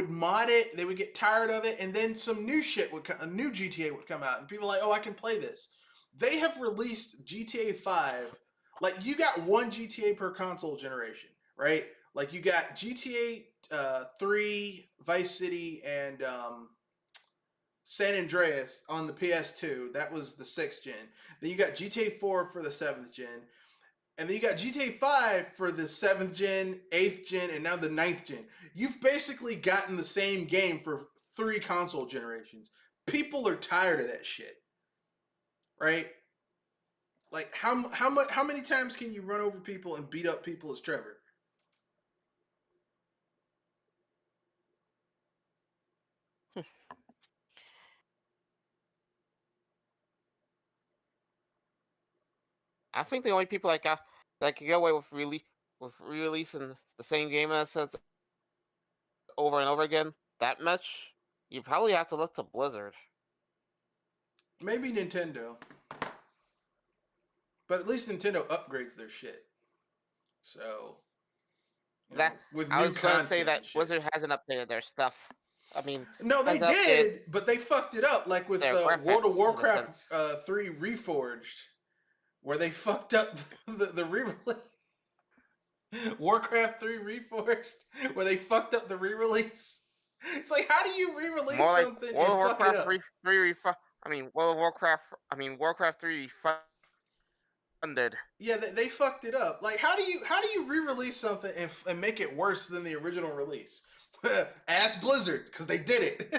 mod it, they would get tired of it, and then some new shit a new GTA would come out, and people are like, oh, I can play this. They have released GTA 5, like, you got one GTA per console generation, right? Like, you got GTA 3, Vice City, and San Andreas on the PS2. That was the 6th gen. Then you got GTA 4 for the 7th gen. And then you got GTA 5 for the 7th gen, 8th gen, and now the 9th gen. You've basically gotten the same game for 3 console generations. People are tired of that shit. Right? Like, how many times can you run over people and beat up people as Trevor? I think the only people that can get away with re-releasing the same game assets over and over again that much, you probably have to look to Blizzard. Maybe Nintendo. But at least Nintendo upgrades their shit. So, with new I was going to say content that and shit. Blizzard hasn't updated their stuff. I mean, No, they has updated did, but they fucked it up, like with their World of graphics, in a Warcraft sense. 3 Reforged, where they fucked up the re-release. Warcraft 3 Reforged, where they fucked up the re-release. It's like, how do you re-release More like something World of and fuck it Warcraft up? 3 Warcraft 3 refunded. Yeah, they fucked it up. Like, how do you re-release something and make it worse than the original release? Ask Blizzard, because they did it.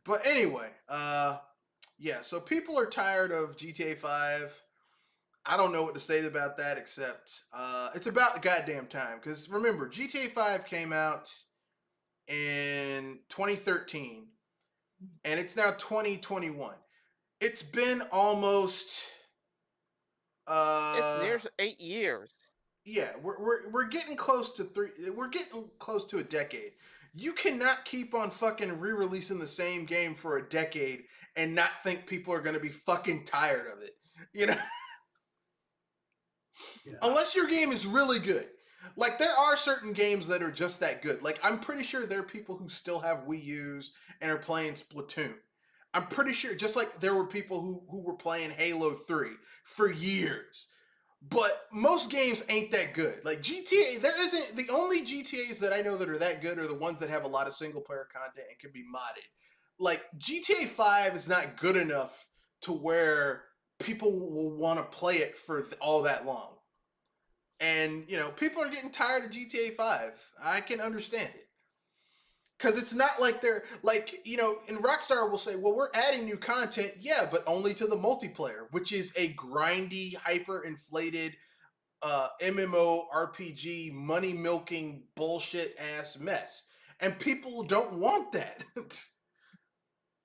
But anyway, yeah, so people are tired of GTA 5. I don't know what to say about that except it's about the goddamn time. Because remember, GTA 5 came out in 2013, and it's now 2021. It's been almost It's near 8 years. yeah, we're getting close to we're getting close to a decade. You cannot keep on fucking re-releasing the same game for a decade and not think people are going to be fucking tired of it. Yeah. Unless your game is really good. Like, there are certain games that are just that good. Like, I'm pretty sure there are people who still have Wii U's and are playing Splatoon. I'm pretty sure, just like there were people who were playing Halo 3 for years. But most games ain't that good. Like GTA, there isn't, the only GTAs that I know that are that good are the ones that have a lot of single player content and can be modded. Like GTA 5 is not good enough to where people will want to play it for all that long. And, people are getting tired of GTA 5. I can understand it. Because it's not like they're, like, and Rockstar will say, well, we're adding new content. Yeah, but only to the multiplayer, which is a grindy, hyper-inflated MMO RPG money milking bullshit ass mess, and people don't want that.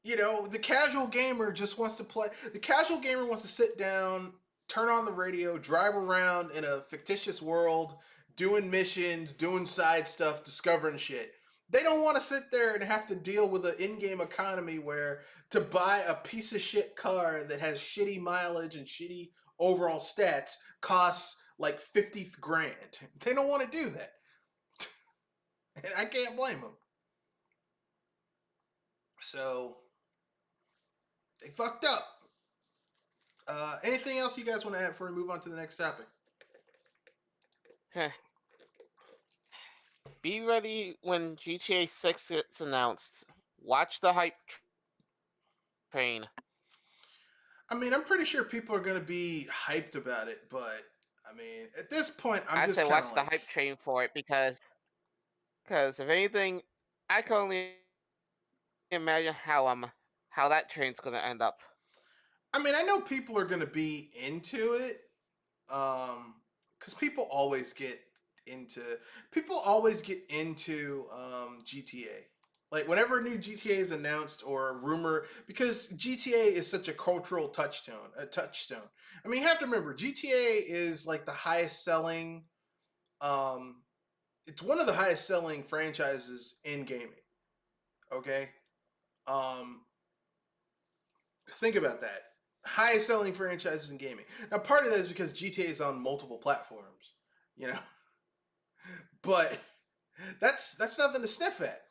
The casual gamer just wants to play. The casual gamer wants to sit down, turn on the radio, drive around in a fictitious world, doing missions, doing side stuff, discovering shit. They don't want to sit there and have to deal with an in-game economy where to buy a piece of shit car that has shitty mileage and shitty overall stats costs like 50 grand. They don't want to do that. And I can't blame them. So they fucked up. Anything else you guys want to add before we move on to the next topic? Be ready when GTA 6 gets announced. Watch the hype train. I mean, I'm pretty sure people are going to be hyped about it, but I mean, at this point, I'm just say kind of watch like, the hype train for it because if anything, I can only imagine how that train's gonna end up. I mean, I know people are going to be into it, because people always get into GTA. Like whenever a new GTA is announced or a rumor, because GTA is such a cultural touchstone. I mean, you have to remember GTA is like the highest selling. It's one of the highest selling franchises in gaming. Okay, think about that. Highest selling franchises in gaming. Now, part of that is because GTA is on multiple platforms, you know, but that's nothing to sniff at.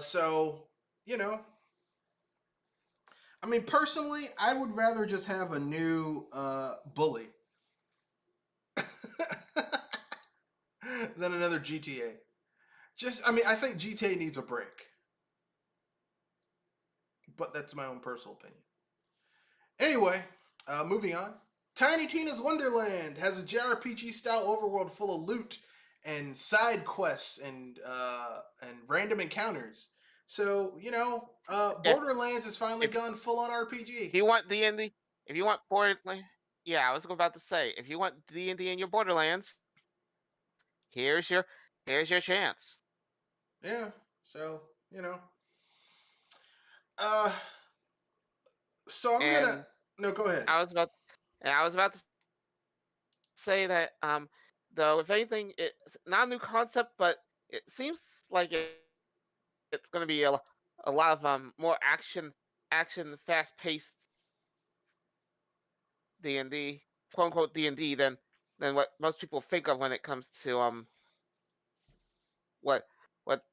So I mean, personally, I would rather just have a new bully than another GTA. I mean, I think GTA needs a break, but that's my own personal opinion. Anyway, moving on. Tiny Tina's Wonderland has a JRPG style overworld full of loot and side quests and random encounters. So Borderlands has finally gone full on RPG. If you want D&D, if you want Borderlands, yeah, I was about to say, if you want D&D in your Borderlands, here's your chance. Yeah. So Uh. So I'm gonna. No, go ahead. I was about to say that though, if anything, it's not a new concept, but it seems like it's going to be a lot of more action, fast paced D&D, quote unquote D&D than what most people think of when it comes to what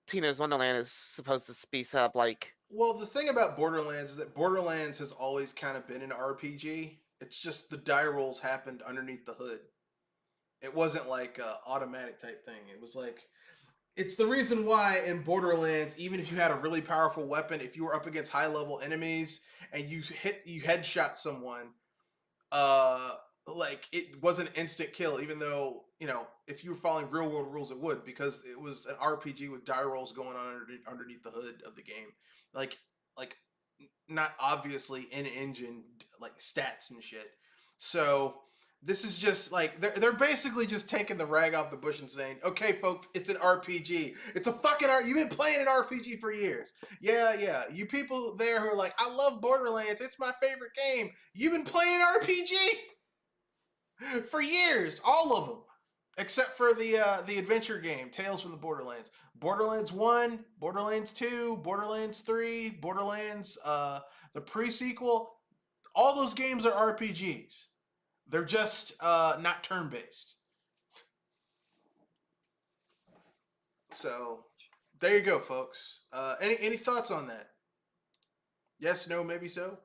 Tina's Wonderland is supposed to be set up like. Well, the thing about Borderlands is that Borderlands has always kind of been an RPG. It's just the die rolls happened underneath the hood. It wasn't like a automatic type thing. It was like, it's the reason why in Borderlands, even if you had a really powerful weapon, if you were up against high level enemies and you headshot someone, like it was an instant kill, even though if you were following real world rules, it would, because it was an RPG with die rolls going on underneath the hood of the game, like not obviously in engine like stats and shit. So this is just like they're basically just taking the rag off the bush and saying, okay, folks, it's an RPG. It's a fucking art. You've been playing an RPG for years. Yeah. You people there who are like, I love Borderlands. It's my favorite game. You've been playing RPG for years, all of them, except for the adventure game, Tales from the Borderlands. Borderlands 1, Borderlands 2, Borderlands 3, Borderlands, the pre-sequel. All those games are RPGs. They're just not turn-based. So, there you go, folks. Any thoughts on that? Yes, no, maybe so.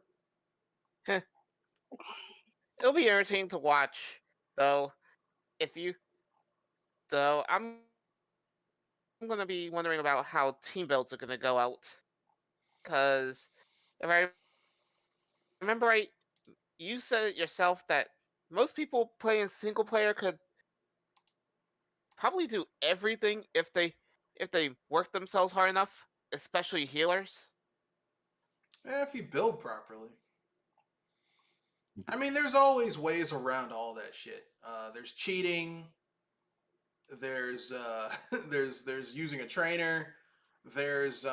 It'll be entertaining to watch, though. If you, though, I'm gonna be wondering about how team builds are gonna go out, because if I remember right, you said it yourself that most people playing single player could probably do everything if they work themselves hard enough, especially healers. If you build properly. I mean, there's always ways around all that shit. There's cheating. There's there's using a trainer. There's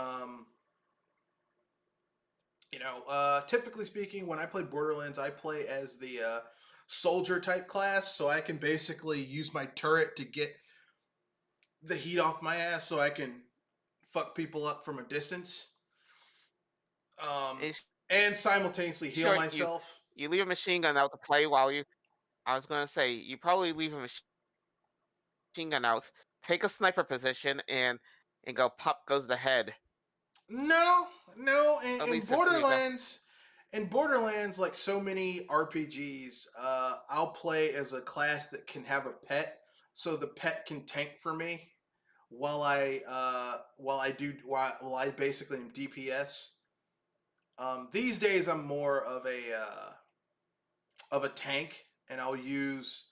typically speaking, when I play Borderlands, I play as the soldier type class, so I can basically use my turret to get the heat off my ass, so I can fuck people up from a distance, It's and simultaneously heal sure myself. you leave a machine gun out to play while you. I was gonna say you probably leave a machine gun out, take a sniper position, and go pop goes the head. No, no. At In least if you go. Borderlands, like so many RPGs, I'll play as a class that can have a pet, so the pet can tank for me while I basically am DPS. These days, I'm more of a tank, and I'll use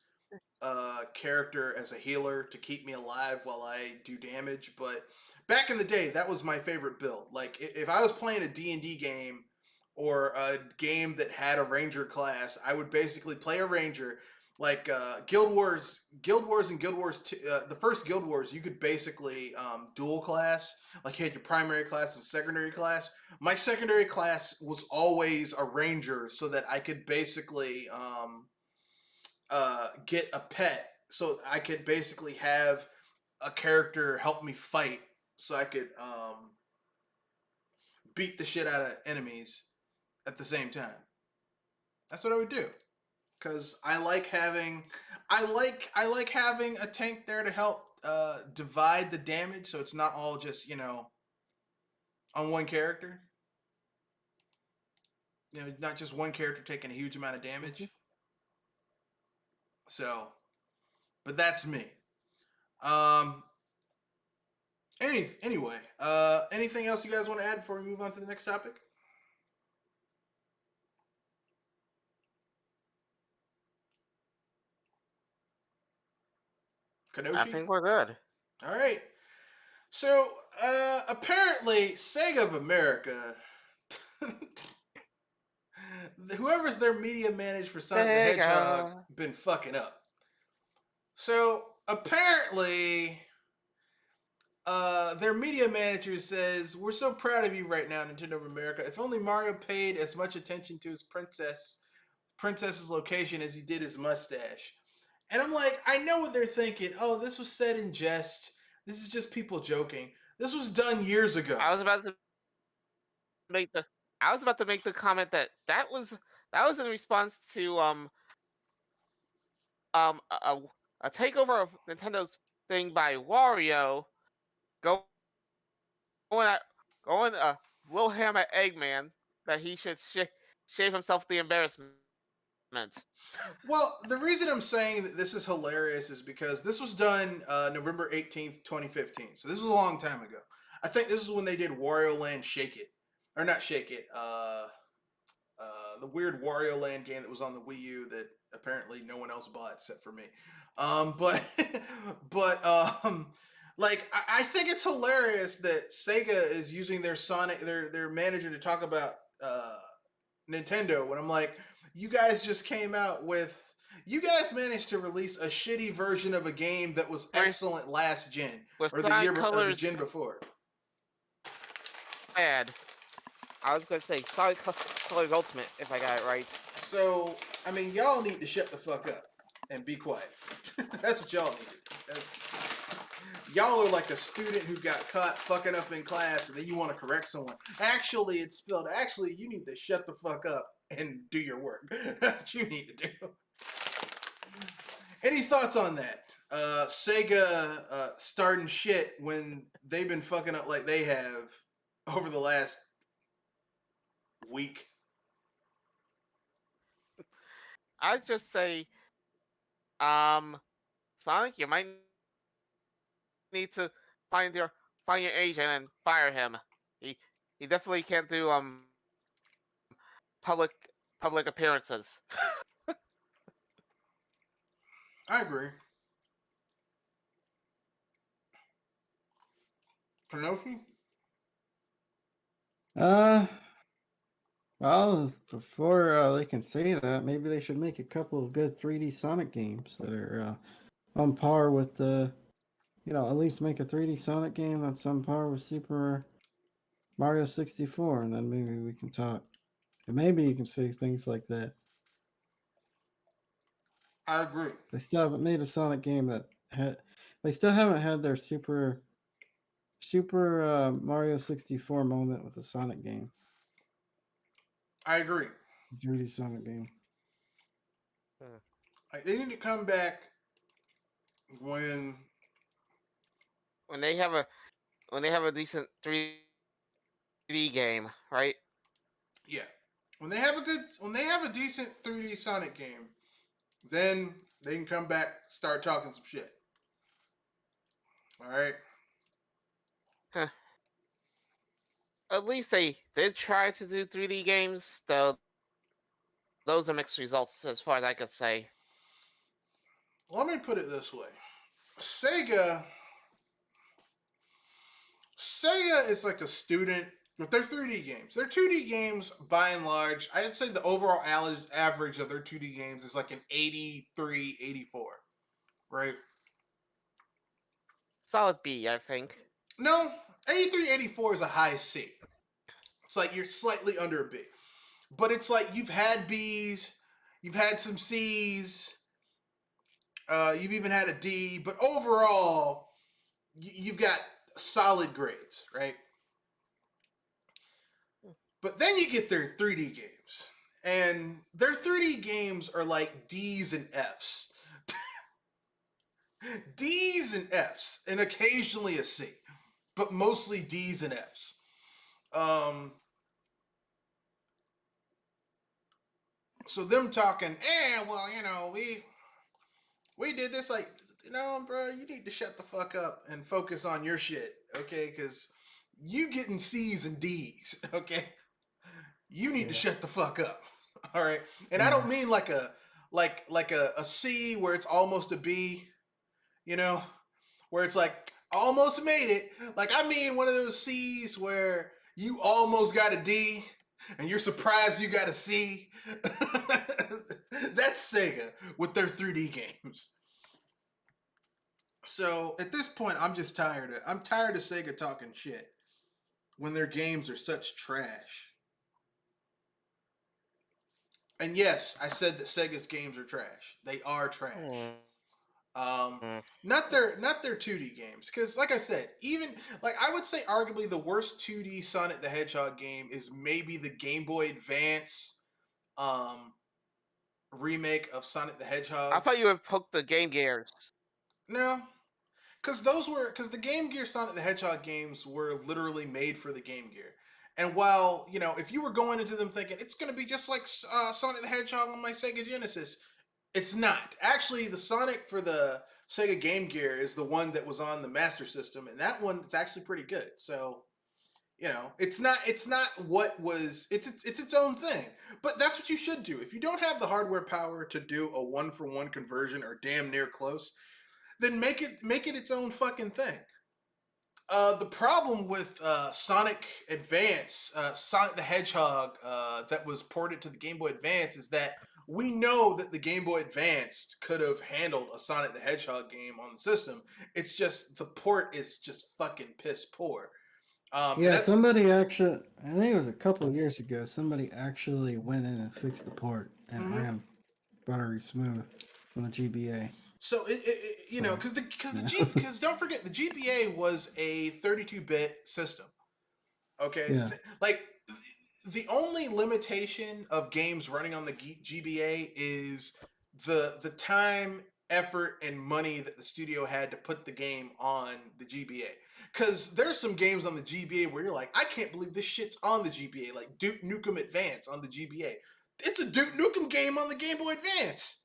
character as a healer to keep me alive while I do damage. But back in the day, that was my favorite build. Like if I was playing a D&D game or a game that had a ranger class, I would basically play a ranger. Like Guild Wars and Guild Wars 2, the first Guild Wars, you could basically dual class. Like you had your primary class and secondary class. My secondary class was always a ranger, so that I could basically get a pet, so I could basically have a character help me fight, so I could beat the shit out of enemies at the same time. That's what I would do, because I like having a tank there to help divide the damage, so it's not all just on one character. Not just one character taking a huge amount of damage. So, but that's me. Um, anyway, anything else you guys want to add before we move on to the next topic? I Kanoshi? think we're good. All right. So, apparently, Sega of America, whoever's their media manager for Sonic the Hedgehog, Sega. been fucking up. So, apparently, their media manager says, "We're so proud of you right now, Nintendo of America. If only Mario paid as much attention to his princess's location as he did his mustache." And I'm like, I know what they're thinking. Oh, this was said in jest. This is just people joking. This was done years ago. I was about to make the comment that was in response to a, a takeover of Nintendo's thing by Wario going at going Lil Ham at Eggman that he should shave himself the embarrassment. Well, the reason I'm saying that this is hilarious is because this was done November 18th, 2015. So this was a long time ago. I think this is when they did Wario Land Shake It. Or not Shake It. The weird Wario Land game that was on the Wii U that apparently no one else bought except for me. But like I think it's hilarious that Sega is using their their manager to talk about Nintendo when I'm like, you guys just came out with. You guys managed to release a shitty version of a game that was excellent last gen or the gen before. Bad. I was gonna say Solid Colors Ultimate if I got it right. So I mean, y'all need to shut the fuck up and be quiet. That's what y'all need. Y'all are like a student who got caught fucking up in class, and then you want to correct someone. Actually, it's spelled. Actually, you need to shut the fuck up and do your work. That's what you need to do. Any thoughts on that? Sega starting shit when they've been fucking up like they have over the last Weak. I'd just say, Sonic, you might need to find your find your agent and fire him. He he definitely can't do public public appearances. I agree. Kenoshi? Uh, well, before they can say that, maybe they should make a couple of good 3D Sonic games that are on par with the, at least make a 3D Sonic game that's on par with Super Mario 64, and then maybe we can talk. And maybe you can say things like that. I agree. They still haven't made a Sonic game that had. They still haven't had their Super Mario 64 moment with a Sonic game. I agree. 3D Sonic game. Like, they need to come back when When they have a decent 3D game, right? yeah, when they have a decent 3D Sonic game, then they can come back, start talking some shit. All right. Huh. At least they did try to do 3D games, though. Those are mixed results, as far as I could say. Let me put it this way: Sega is like a student with their 3D games. Their 2D games, by and large, I'd say the overall average of their 2D games is like an 83, 84, right? Solid B, I think. No, 83, 84 is a high C. It's like you're slightly under a B. But it's like you've had Bs, you've had some Cs, you've even had a D, but overall, you've got solid grades, right? But then you get their 3D games, and their 3D games are like Ds and Fs. Ds and Fs, and occasionally a C, but mostly Ds and Fs. So them talking, well, we did this, like, bro, you need to shut the fuck up and focus on your shit, okay? Because you getting C's and D's, okay? You need to shut the fuck up, all right? And I don't mean like a C where it's almost a B, where it's like almost made it. Like, I mean one of those C's where you almost got a D and you're surprised you got a C. That's Sega with their 3D games. So at this point, I'm tired of Sega talking shit when their games are such trash. And yes, I said that Sega's games are trash. They are trash. Not their 2D games, because like I said, even like I would say arguably the worst 2D Sonic the Hedgehog game is maybe the Game Boy Advance remake of Sonic the Hedgehog. I thought you would poke the Game Gears. No, because the Game Gear Sonic the Hedgehog games were literally made for the Game Gear. And while, if you were going into them thinking it's going to be just like Sonic the Hedgehog on my Sega Genesis, it's not. Actually, the Sonic for the Sega Game Gear is the one that was on the Master System, and that one is actually pretty good. So, it's not what was, it's its own thing. But that's what you should do. If you don't have the hardware power to do a 1-for-1 conversion or damn near close, then make it its own fucking thing. The problem with Sonic Advance, Sonic the Hedgehog, that was ported to the Game Boy Advance is that we know that the Game Boy Advance could have handled a Sonic the Hedgehog game on the system. It's just the port is just fucking piss poor. Somebody actually, I think it was a couple of years ago, somebody actually went in and fixed the port and ran buttery smooth on the GBA. So because don't forget the GBA was a 32-bit system. Okay, yeah. The only limitation of games running on the GBA is the time, effort, and money that the studio had to put the game on the GBA. Because there's some games on the GBA where you're like, I can't believe this shit's on the GBA, like Duke Nukem Advance on the GBA. It's a Duke Nukem game on the Game Boy Advance.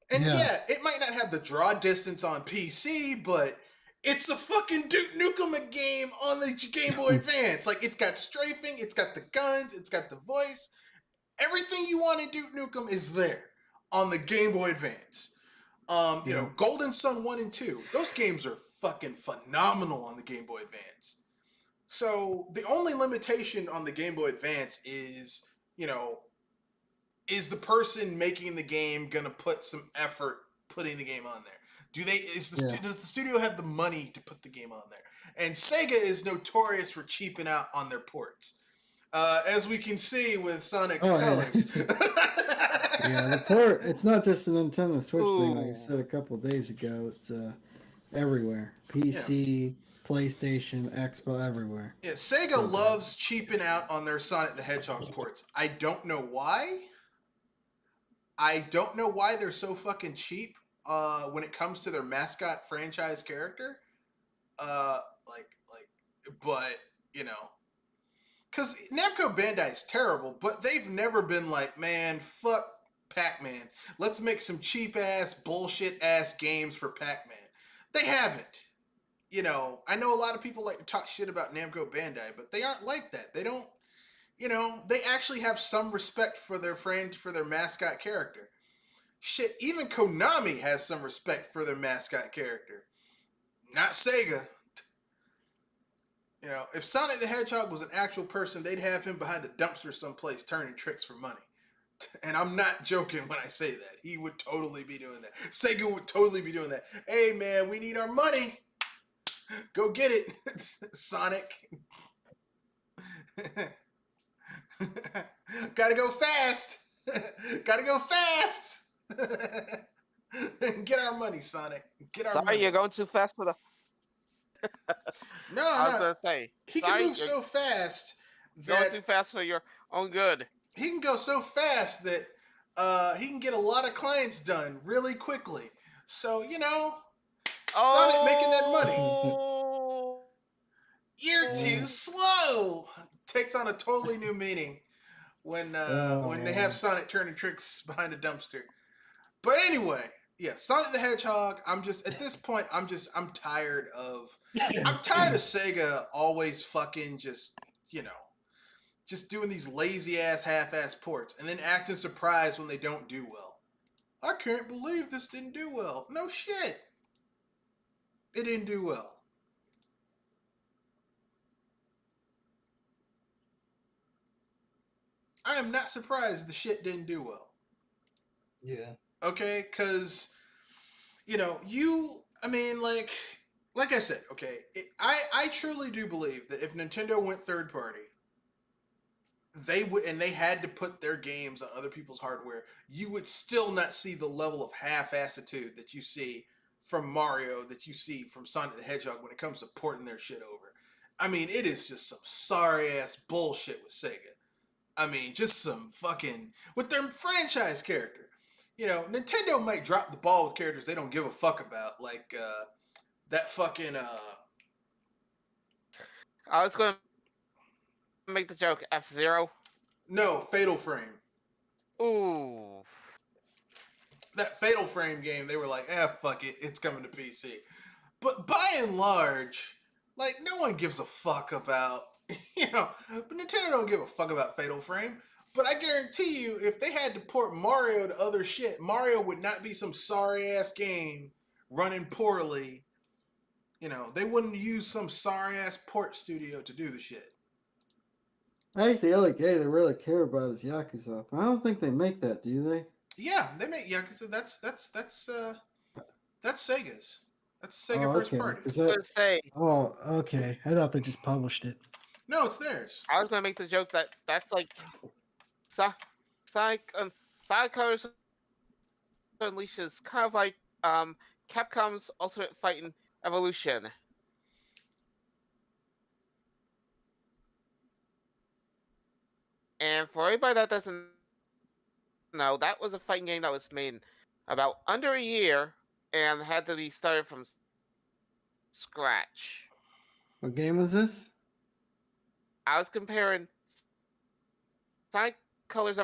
And yeah, it might not have the draw distance on PC, but it's a fucking Duke Nukem game on the Game Boy Advance. Like, it's got strafing, it's got the guns, it's got the voice. Everything you want in Duke Nukem is there on the Game Boy Advance. You know, Golden Sun 1 and 2, those games are fucking phenomenal on the Game Boy Advance. So the only limitation on the Game Boy Advance is, you know, is the person making the game gonna put some effort putting the game on there? Does the studio have the money to put the game on there? And Sega is notorious for cheaping out on their ports, as we can see with Sonic Colors. Yeah, the port. It's not just a Nintendo Switch thing, like I said a couple of days ago. It's everywhere. PC, PlayStation, Xbox, everywhere. Yeah, Sega loves cheaping out on their Sonic the Hedgehog ports. I don't know why. I don't know why they're so fucking cheap when it comes to their mascot franchise character. But, you know, because Namco Bandai is terrible, but they've never been like, man, fuck Pac-Man. Let's make some cheap-ass, bullshit-ass games for Pac-Man. They haven't. You know, I know a lot of people like to talk shit about Namco Bandai, but they aren't like that. They don't, you know, they actually have some respect for their mascot character. Shit, even Konami has some respect for their mascot character. Not Sega. You know, if Sonic the Hedgehog was an actual person, they'd have him behind a dumpster someplace turning tricks for money. And I'm not joking when I say that. He would totally be doing that. Sega would totally be doing that. Hey, man, we need our money. Go get it, Sonic. Gotta go fast. Gotta go fast. Get our money, Sonic. Get our money. Sorry, you're going too fast for the... No, I was going to say. He can move so fast that... Going too fast for your own good. He can go so fast that he can get a lot of clients done really quickly. So, you know, Sonic making that money. You're too slow. Takes on a totally new meaning when they have Sonic turning tricks behind a dumpster. But anyway, yeah, Sonic the Hedgehog. I'm tired of Sega always fucking just, you know, just doing these lazy ass half-ass ports and then acting surprised when they don't do well. I can't believe this didn't do well. No shit. It didn't do well. I am not surprised the shit didn't do well. Yeah. Okay, because, you know, like I said, okay, I truly do believe that if Nintendo went third party, they would, and they had to put their games on other people's hardware, you would still not see the level of half-assitude that you see from Mario, that you see from Sonic the Hedgehog when it comes to porting their shit over. I mean, it is just some sorry-ass bullshit with Sega. I mean, just some fucking... with their franchise character. You know, Nintendo might drop the ball with characters they don't give a fuck about, like that fucking... I was going to make the joke, F-Zero. No, Fatal Frame. Ooh. That Fatal Frame game, they were like, fuck it, it's coming to PC. But by and large, like, no one gives a fuck about, you know, but Nintendo don't give a fuck about Fatal Frame. But I guarantee you, if they had to port Mario to other shit, Mario would not be some sorry-ass game running poorly. You know, they wouldn't use some sorry-ass port studio to do the shit. I think the only game they really care about is Yakuza. I don't think they make that, do they? Yeah, they make Yakuza. That's Sega's. That's Sega first party. Is that... Oh, okay. I thought they just published it. No, it's theirs. I was going to make the joke that that's like Sonic Colors Unleashed is kind of like Capcom's Ultimate Fighting Evolution. And for anybody that doesn't know, that was a fighting game that was made about under a year and had to be started from scratch. What game was this? I was comparing Sonic Colors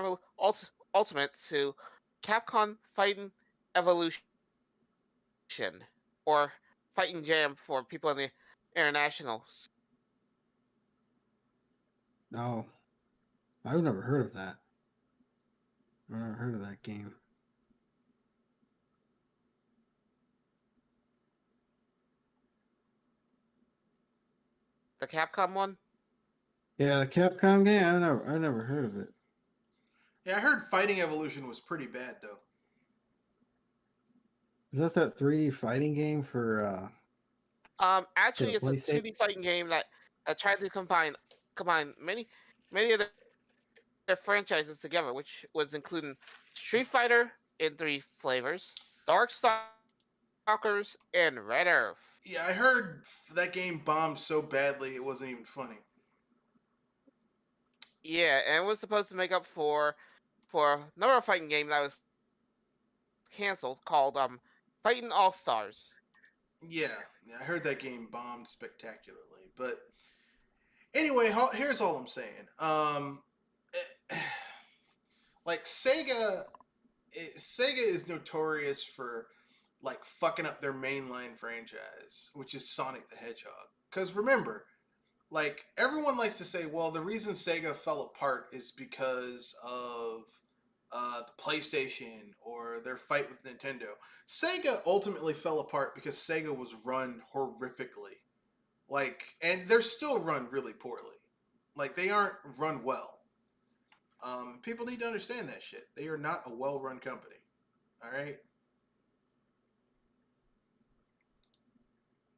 Ultimate to Capcom Fighting Evolution, or Fighting Jam for people in the international. No, I've never heard of that. I've never heard of that game. The Capcom one? Yeah, the Capcom game. I've never heard of it. Yeah, I heard Fighting Evolution was pretty bad though. Is that 3D fighting game for Actually, the it's a PlayStation? 2D fighting game that tried to combine many of their franchises together, which was including Street Fighter in 3 flavors, Darkstalkers, and Red Earth. Yeah, I heard that game bombed so badly it wasn't even funny. Yeah, and it was supposed to make up for another fighting game that was canceled called Fighting All Stars. Yeah, I heard that game bombed spectacularly. But anyway, here's all I'm saying. Like Sega is notorious for like fucking up their mainline franchise, which is Sonic the Hedgehog. Because remember, like everyone likes to say, well, the reason Sega fell apart is because of the PlayStation or their fight with Nintendo. Sega ultimately fell apart because Sega was run horrifically. Like, and they're still run really poorly. Like, they aren't run well. People need to understand that shit. They are not a well-run company. All right.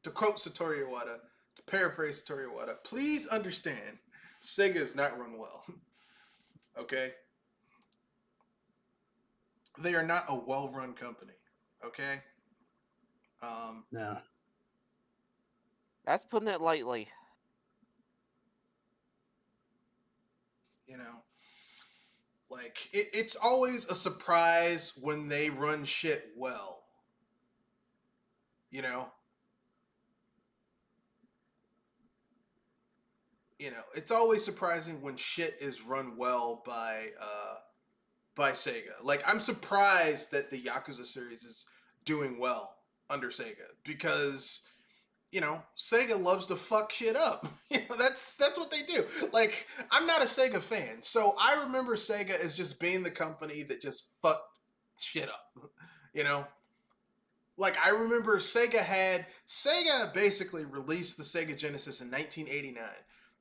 To quote Satoru Iwata, to paraphrase Satoru Iwata, please understand, Sega is not run well. Okay. They are not a well-run company. Okay. No. That's putting it lightly. You know, like it's always a surprise when they run shit well. You know. It's always surprising when shit is run well by Sega. Like, I'm surprised that the Yakuza series is doing well under Sega because Sega loves to fuck shit up. That's what they do. Like, I'm not a Sega fan, so I remember Sega as just being the company that just fucked shit up. Like, I remember Sega basically released the Sega Genesis in 1989,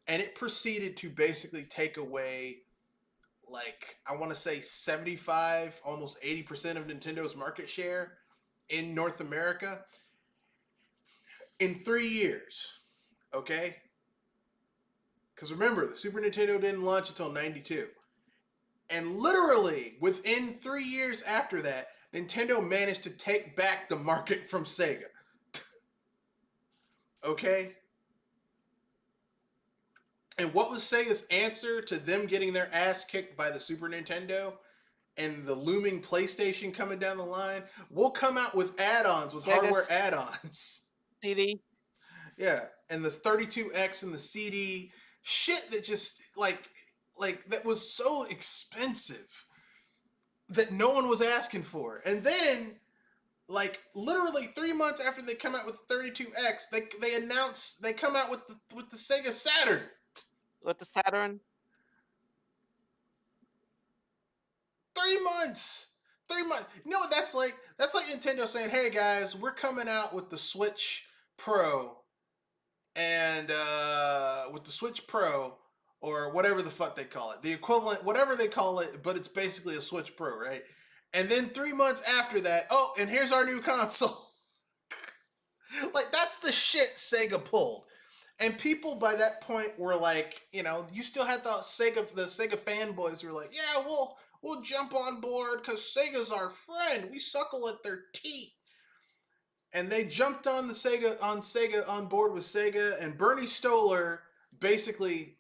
and it proceeded to basically take away, like, I want to say 75, almost 80% of Nintendo's market share in North America in 3 years. Okay? Because remember, the Super Nintendo didn't launch until 92. And literally, within 3 years after that, Nintendo managed to take back the market from Sega. Okay? And what was Sega's answer to them getting their ass kicked by the Super Nintendo and the looming PlayStation coming down the line? We'll come out with add-ons, with hardware add-ons. CD? Yeah, and the 32X and the CD. Shit that just, like that was so expensive that no one was asking for. And then, like, literally 3 months after they come out with the 32X, they announce they come out with the Sega Saturn. With the Saturn? 3 months. 3 months. You know what that's like? That's like Nintendo saying, "Hey guys, we're coming out with the Switch Pro, and with the Switch Pro, or whatever the fuck they call it, the equivalent, whatever they call it, but it's basically a Switch Pro, right?" And then 3 months after that, oh, and here's our new console. Like, that's the shit Sega pulled. And people by that point were like, you still had the Sega fanboys who were like, yeah, we'll jump on board because Sega's our friend. We suckle at their teeth. And they jumped on on board with Sega, and Bernie Stoller basically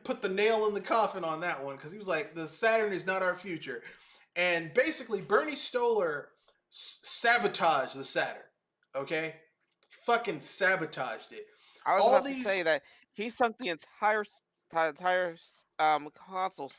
put the nail in the coffin on that one, because he was like, the Saturn is not our future. And basically, Bernie Stoller sabotaged the Saturn. Okay? Fucking sabotaged it. I was All about to these say that he sunk the entire console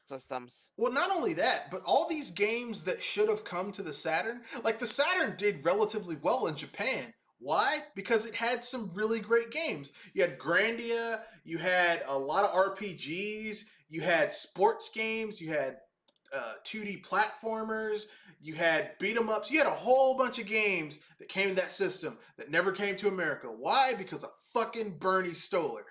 systems. Well, not only that, but all these games that should have come to the Saturn, like the Saturn did relatively well in Japan. Why? Because it had some really great games. You had Grandia, you had a lot of RPGs, you had sports games, you had 2D platformers, you had beat 'em ups, you had a whole bunch of games that came in that system that never came to America. Why? Because of fucking Bernie Stoller.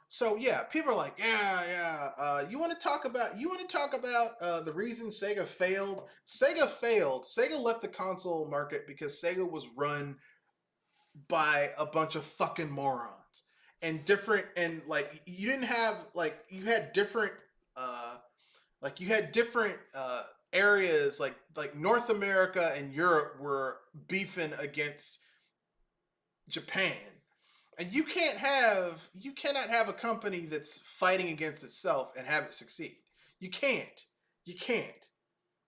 So yeah, people are like, yeah. You want to talk about the reason Sega failed? Sega failed. Sega left the console market because Sega was run by a bunch of fucking morons and like you didn't have like you had different uh areas like North America and Europe were beefing against Japan. And you cannot have a company that's fighting against itself and have it succeed. You can't. You can't.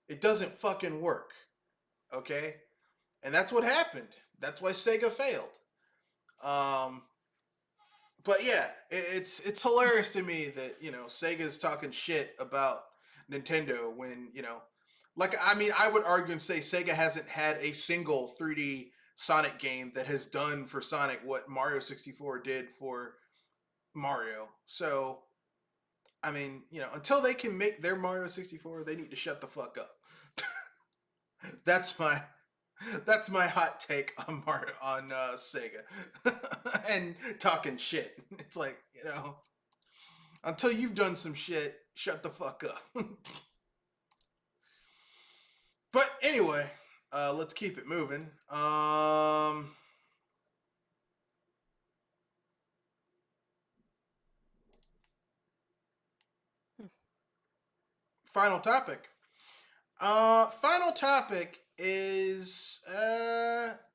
It doesn't fucking work. Okay? And that's what happened. That's why Sega failed. Um but yeah, it's hilarious to me that, Sega's talking shit about Nintendo when, like I mean, I would argue and say Sega hasn't had a single 3D Sonic game that has done for Sonic what Mario 64 did for Mario. So, I mean, until they can make their Mario 64, they need to shut the fuck up. that's my that's my hot take on Sega and talking shit. It's like, until you've done some shit, shut the fuck up. But anyway, let's keep it moving. Final topic. Final topic is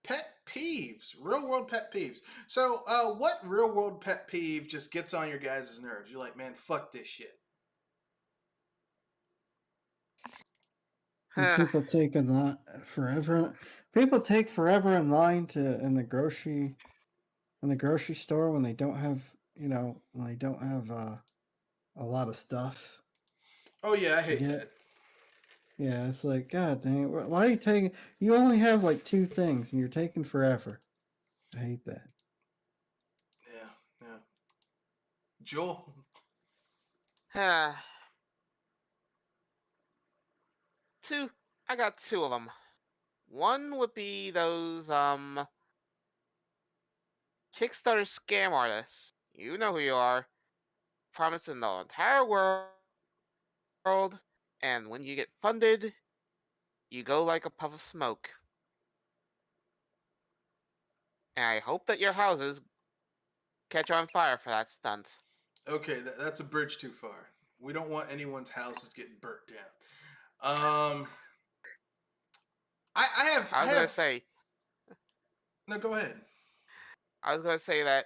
pet peeves, real world pet peeves. So, what real world pet peeve just gets on your guys' nerves? You're like, man, fuck this shit. And people take a lot forever. People take forever in line in the grocery store when they don't have a lot of stuff Oh yeah, I to hate get. that. Yeah, it's like, God dang it, why are you taking? You only have like two things, and you're taking forever. I hate that. Yeah, yeah. Joel. Two. I got two of them. One would be those Kickstarter scam artists. You know who you are. Promising the entire world, and when you get funded, you go like a puff of smoke. And I hope that your houses catch on fire for that stunt. Okay, that's a bridge too far. We don't want anyone's houses getting burnt down. I I was gonna have. say. No, go ahead. I was gonna say that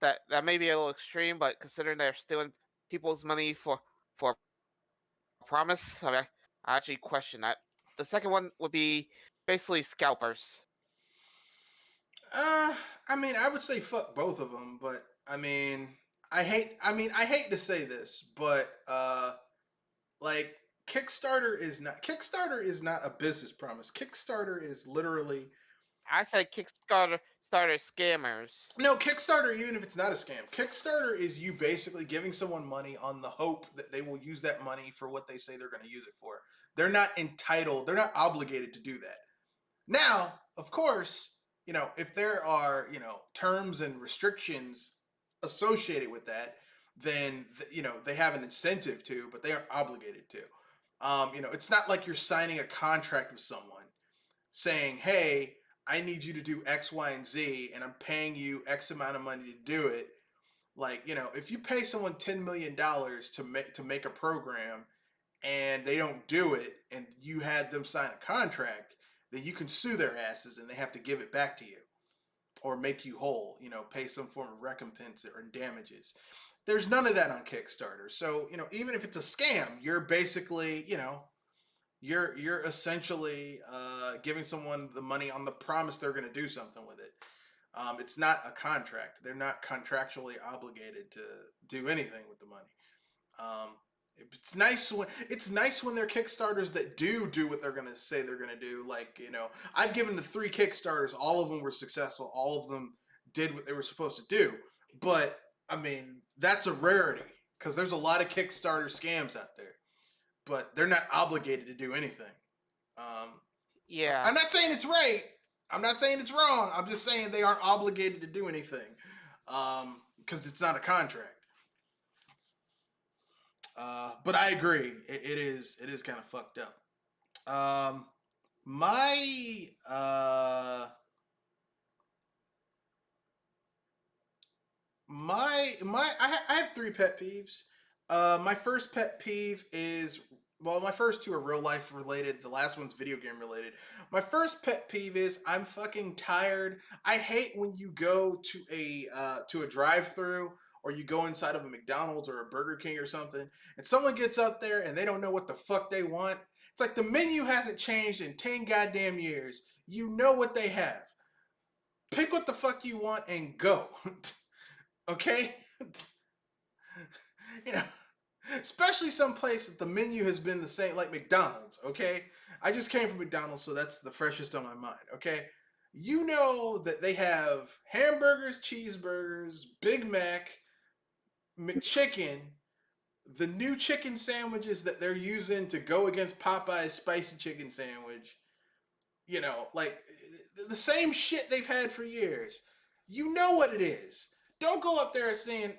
that may be a little extreme, but considering they're stealing people's money for a promise, I mean, I actually question that. The second one would be basically scalpers. I mean, I would say fuck both of them, but I mean, I hate to say this, but like Kickstarter is not a business promise. Kickstarter is literally I said Kickstarter starter scammers. no Kickstarter. Even if it's not a scam, Kickstarter is you basically giving someone money on the hope that they will use that money for what they say they're going to use it for. They're not entitled. They're not obligated to do that. Now, of course, if there are, terms and restrictions associated with that, then, they have an incentive to, but they aren't obligated to. It's not like you're signing a contract with someone saying, hey, I need you to do X, Y, and Z, and I'm paying you X amount of money to do it. Like, if you pay someone $10 million to make a program and they don't do it and you had them sign a contract, then you can sue their asses and they have to give it back to you or make you whole, pay some form of recompense or damages. There's none of that on Kickstarter. So, even if it's a scam, you're basically, you're essentially giving someone the money on the promise they're going to do something with it. It's not a contract. They're not contractually obligated to do anything with the money. Um, it's nice when they're Kickstarters that do what they're gonna say they're gonna do. Like, I've given the 3 Kickstarters, all of them were successful, all of them did what they were supposed to do. But I mean, that's a rarity because there's a lot of Kickstarter scams out there, but they're not obligated to do anything. Um, Yeah. I'm not saying it's right. I'm not saying it's wrong. I'm just saying they aren't obligated to do anything because it's not a contract. But I agree. It is kind of fucked up. Um, my I have 3 pet peeves. My first pet peeve is, well, my first 2 are real life related. The last one's video game related. My first pet peeve is I'm fucking tired. I hate when you go to a drive-through or you go inside of a McDonald's or a Burger King or something, and someone gets up there and they don't know what the fuck they want. It's like the menu hasn't changed in 10 goddamn years. You know what they have. Pick what the fuck you want and go. Okay? you know, especially some place that the menu has been the same, like McDonald's, okay? I just came from McDonald's, so that's the freshest on my mind, okay? You know that they have hamburgers, cheeseburgers, Big Mac, McChicken, the new chicken sandwiches that they're using to go against Popeye's spicy chicken sandwich. Like the same shit they've had for years. You know what it is. Don't go up there saying,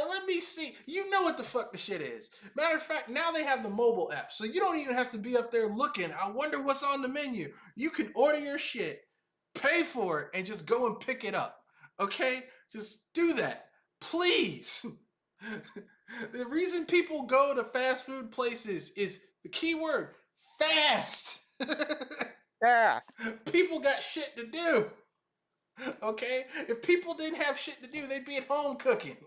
let me see. You know what the fuck the shit is. Matter of fact, now they have the mobile app, so you don't even have to be up there looking. I wonder what's on the menu. You can order your shit, pay for it, and just go and pick it up. Okay? Just do that. Please. The reason people go to fast food places is the key word, fast. Fast. People got shit to do. Okay? If people didn't have shit to do, they'd be at home cooking.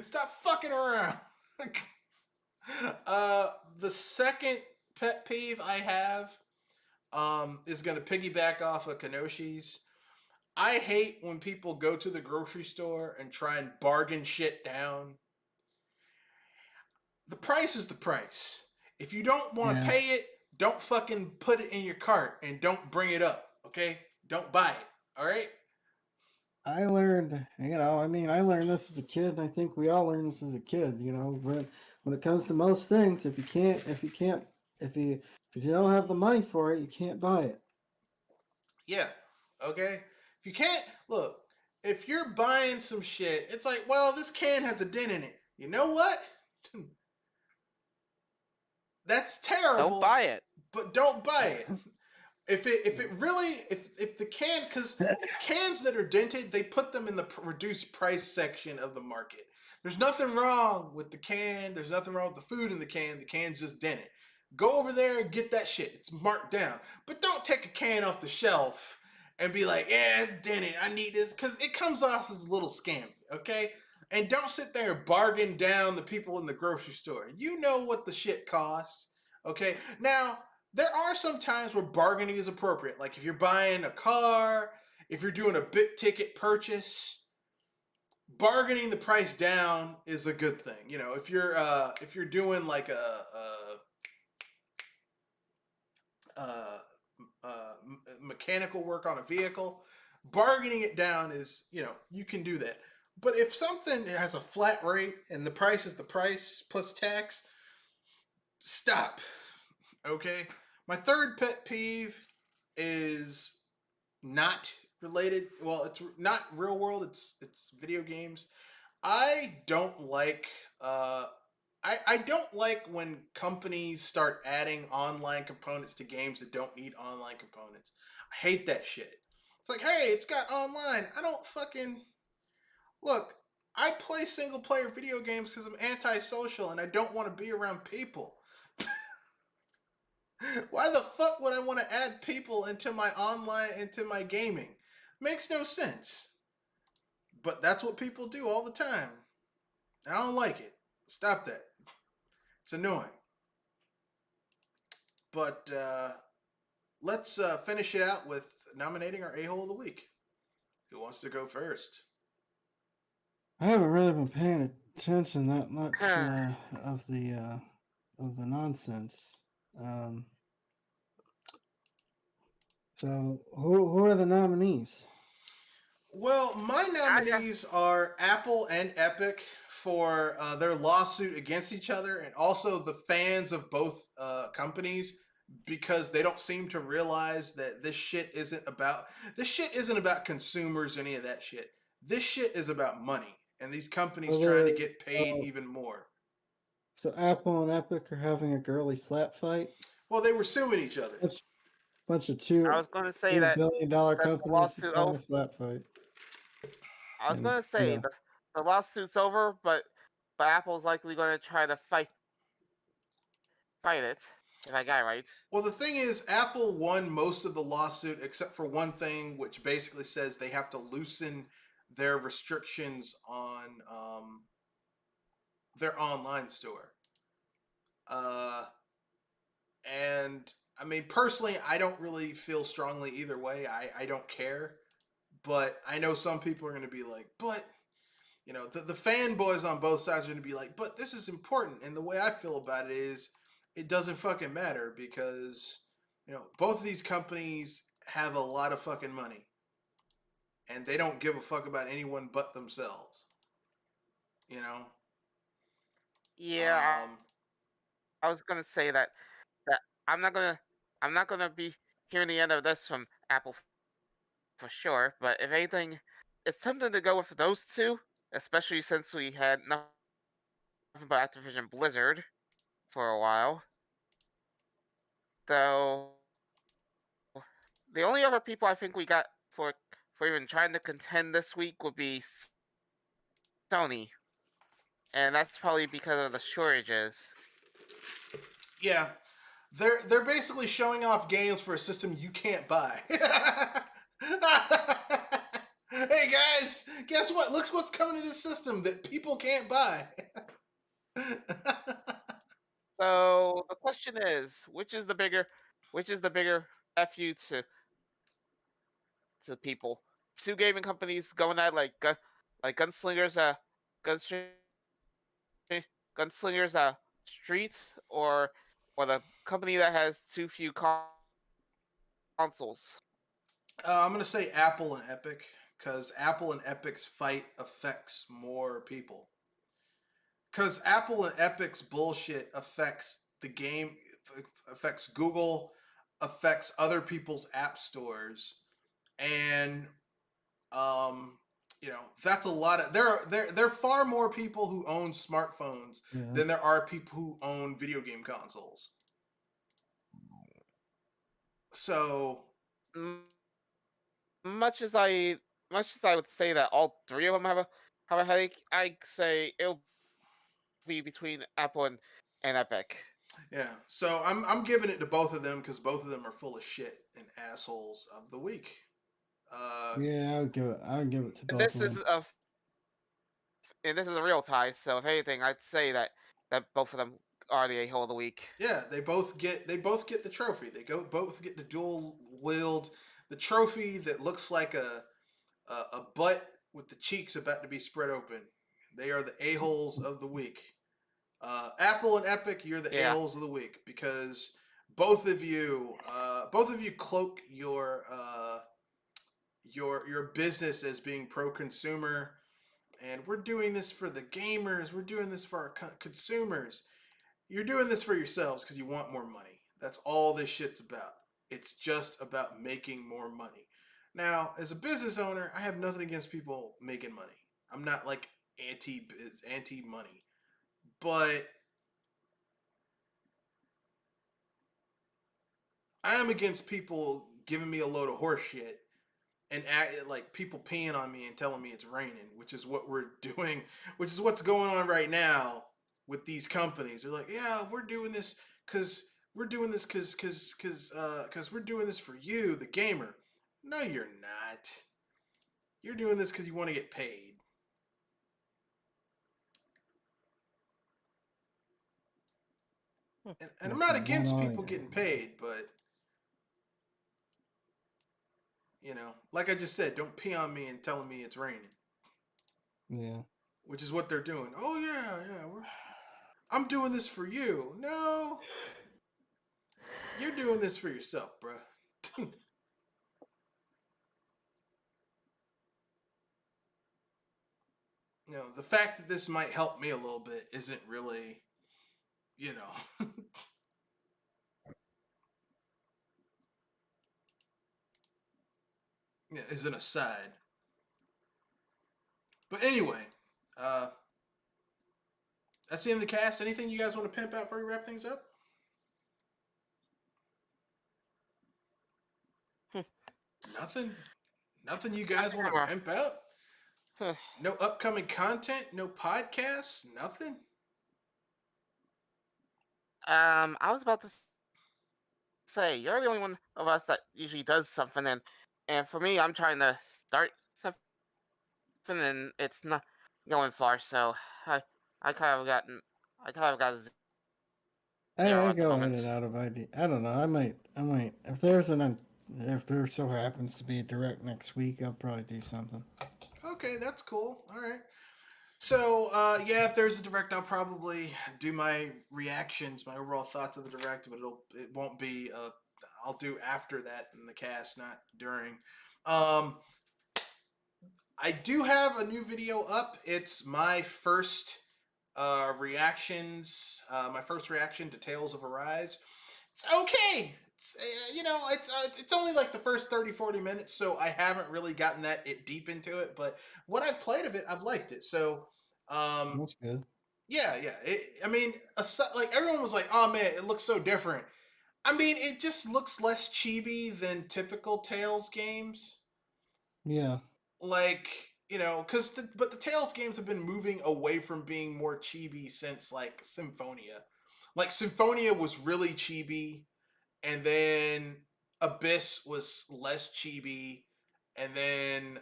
Stop fucking around. The second pet peeve I have is going to piggyback off of Kenoshi's. I hate when people go to the grocery store and try and bargain shit down. The price is the price. If you don't want to pay it, don't fucking put it in your cart and don't bring it up, okay? Don't buy it, all right? I learned, I learned this as a kid, and I think we all learned this as a kid, but when it comes to most things, if you don't have the money for it, you can't buy it. Yeah, okay? If you can't, look, if you're buying some shit, it's like, well, this can has a dent in it. You know what? That's terrible. Don't buy it. But don't buy it. If the can, because cans that are dented, they put them in the reduced price section of the market. There's nothing wrong with the can. There's nothing wrong with the food in the can. The can's just dented. Go over there and get that shit. It's marked down. But don't take a can off the shelf and be like, yeah, it's dented. I need this. Because it comes off as a little scammy, okay? And don't sit there and bargain down the people in the grocery store. You know what the shit costs, okay? Now, there are some times where bargaining is appropriate. Like if you're buying a car, if you're doing a big ticket purchase, bargaining the price down is a good thing. If you're doing like a mechanical work on a vehicle, bargaining it down is, you can do that. But if something has a flat rate and the price is the price plus tax, stop. Okay? My third pet peeve is not related. Well, it's not real world. It's video games. I don't like I don't like when companies start adding online components to games that don't need online components. I hate that shit. It's like, hey, it's got online. I don't fucking look. I play single player video games because I'm antisocial and I don't want to be around people. Why the fuck would I want to add people into my gaming? Makes no sense. But that's what people do all the time. I don't like it. Stop that. It's annoying. But let's finish it out with nominating our a-hole of the week. Who wants to go first? I haven't really been paying attention that much of the nonsense. Um, so who are the nominees? Well, my nominees are Apple and Epic for their lawsuit against each other, and also the fans of both companies, because they don't seem to realize that this shit isn't about consumers, any of that shit. This shit is about money, and these companies trying to get paid even more. So Apple and Epic are having a girly slap fight. Well, they were suing each other. Bunch of I was going to say $2 that billion the companies lawsuit having over. a slap fight. I was And, going to say yeah. the lawsuit's over, but Apple's likely going to try to fight it. If I got it right. Well, the thing is, Apple won most of the lawsuit except for one thing, which basically says they have to loosen their restrictions on their online store. And I mean, personally, I don't really feel strongly either way. I don't care. But I know some people are going to be like, but, you know, the fanboys on both sides are going to be like, but this is important. And the way I feel about it is, it doesn't fucking matter because, you know, both of these companies have a lot of fucking money. And they don't give a fuck about anyone but themselves. You know? Yeah, I was gonna say that I'm not gonna be hearing the end of this from Apple for sure. But if anything, it's tempting to go with those two, especially since we had nothing but Activision Blizzard for a while. Though the only other people I think we got for even trying to contend this week would be Sony, and that's probably because of the shortages. Yeah. They're basically showing off games for a system you can't buy. Hey guys, guess what? Look what's coming to this system that people can't buy. So the question is, which is the bigger fu to people? Two gaming companies going at like gunslingers, gunstr- gunslingers, street, or the company that has too few consoles. I'm gonna say Apple and Epic because Apple and Epic's fight affects more people. Because Apple and Epic's bullshit affects the game, affects Google, affects other people's app stores, and um, you know that's a lot of there are far more people who own smartphones than there are people who own video game consoles. So Much as I would say that all three of them have a headache, I say it'll be between Apple and Epic. yeah, so I'm giving it to both of them because both of them are full of shit and assholes of the week. Yeah, I would give it to And both of them. this is a real tie. So if anything, I'd say that both of them are the a-hole of the week. Yeah, they both get the trophy. They both get the dual wield the trophy that looks like a butt with the cheeks about to be spread open. They are the a-holes of the week. Apple and Epic, you're the a-holes of the week because both of you cloak your business as being pro-consumer, and we're doing this for the gamers. We're doing this for our consumers. You're doing this for yourselves because you want more money. That's all this shit's about. It's just about making more money. Now, as a business owner, I have nothing against people making money. I'm not like anti money, but I am against people giving me a load of horse shit and like people peeing on me and telling me it's raining, which is what we're doing, which is what's going on right now with these companies. They're like, yeah, we're doing this because we're doing this because we're doing this for you, the gamer. No, you're not. You're doing this because you want to get paid. And I'm not against people getting paid, but like I just said, don't pee on me and telling me it's raining. Yeah. Which is what they're doing. Oh yeah, I'm doing this for you. No, you're doing this for yourself, bruh. The fact that this might help me a little bit isn't really, is an aside. But anyway, that's the end of the cast. Anything you guys want to pimp out before we wrap things up? Nothing? Nothing you guys want to pimp out? No upcoming content? No podcasts? Nothing? I was about to say you're the only one of us that usually does something, and for me, I'm trying to start something, and it's not going far. So I kind of got zero I at the go in moment. and out of ID. I don't know. I might. If there so happens to be a direct next week, I'll probably do something. Okay, that's cool. All right. So, yeah, if there's a direct, I'll probably do my reactions, my overall thoughts of the direct, but it won't be. I'll do after that in the cast, not during. I do have a new video up. It's my first reactions. My first reaction to Tales of Arise. It's okay. It's only like the first 30, 40 minutes, so I haven't really gotten that deep into it. But what I've played of it, I've liked it. So, That's good. yeah. Like everyone was like, "Oh man, it looks so different." I mean, it just looks less chibi than typical Tales games. Yeah. Like, but the Tales games have been moving away from being more chibi since like Symphonia. Like Symphonia was really chibi, and then Abyss was less chibi, and then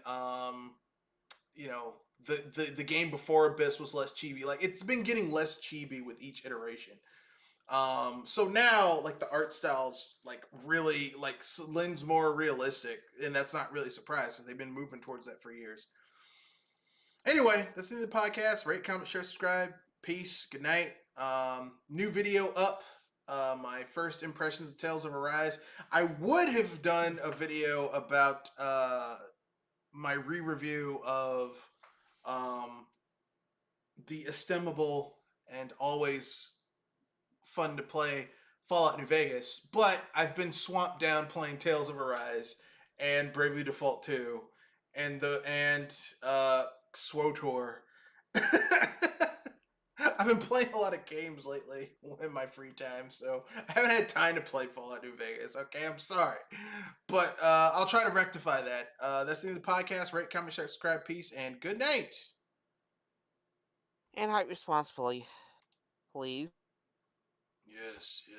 the game before Abyss was less chibi. Like it's been getting less chibi with each iteration. So now like the art styles like really like lends more realistic, and that's not really surprised because they've been moving towards that for years. Anyway, that's the end of the podcast. Rate, comment, share, subscribe. Peace. Good night. New video up. My first impressions of Tales of Arise. I would have done a video about my re-review of the estimable and always fun to play Fallout New Vegas, but I've been swamped down playing Tales of Arise and Bravely Default 2 and SWOTOR. I've been playing a lot of games lately in my free time, so I haven't had time to play Fallout New Vegas. Okay, I'm sorry. But I'll try to rectify that. That's the end of the podcast. Rate, comment, share, subscribe. Peace, and good night. And hype responsibly, please. Yes, yes.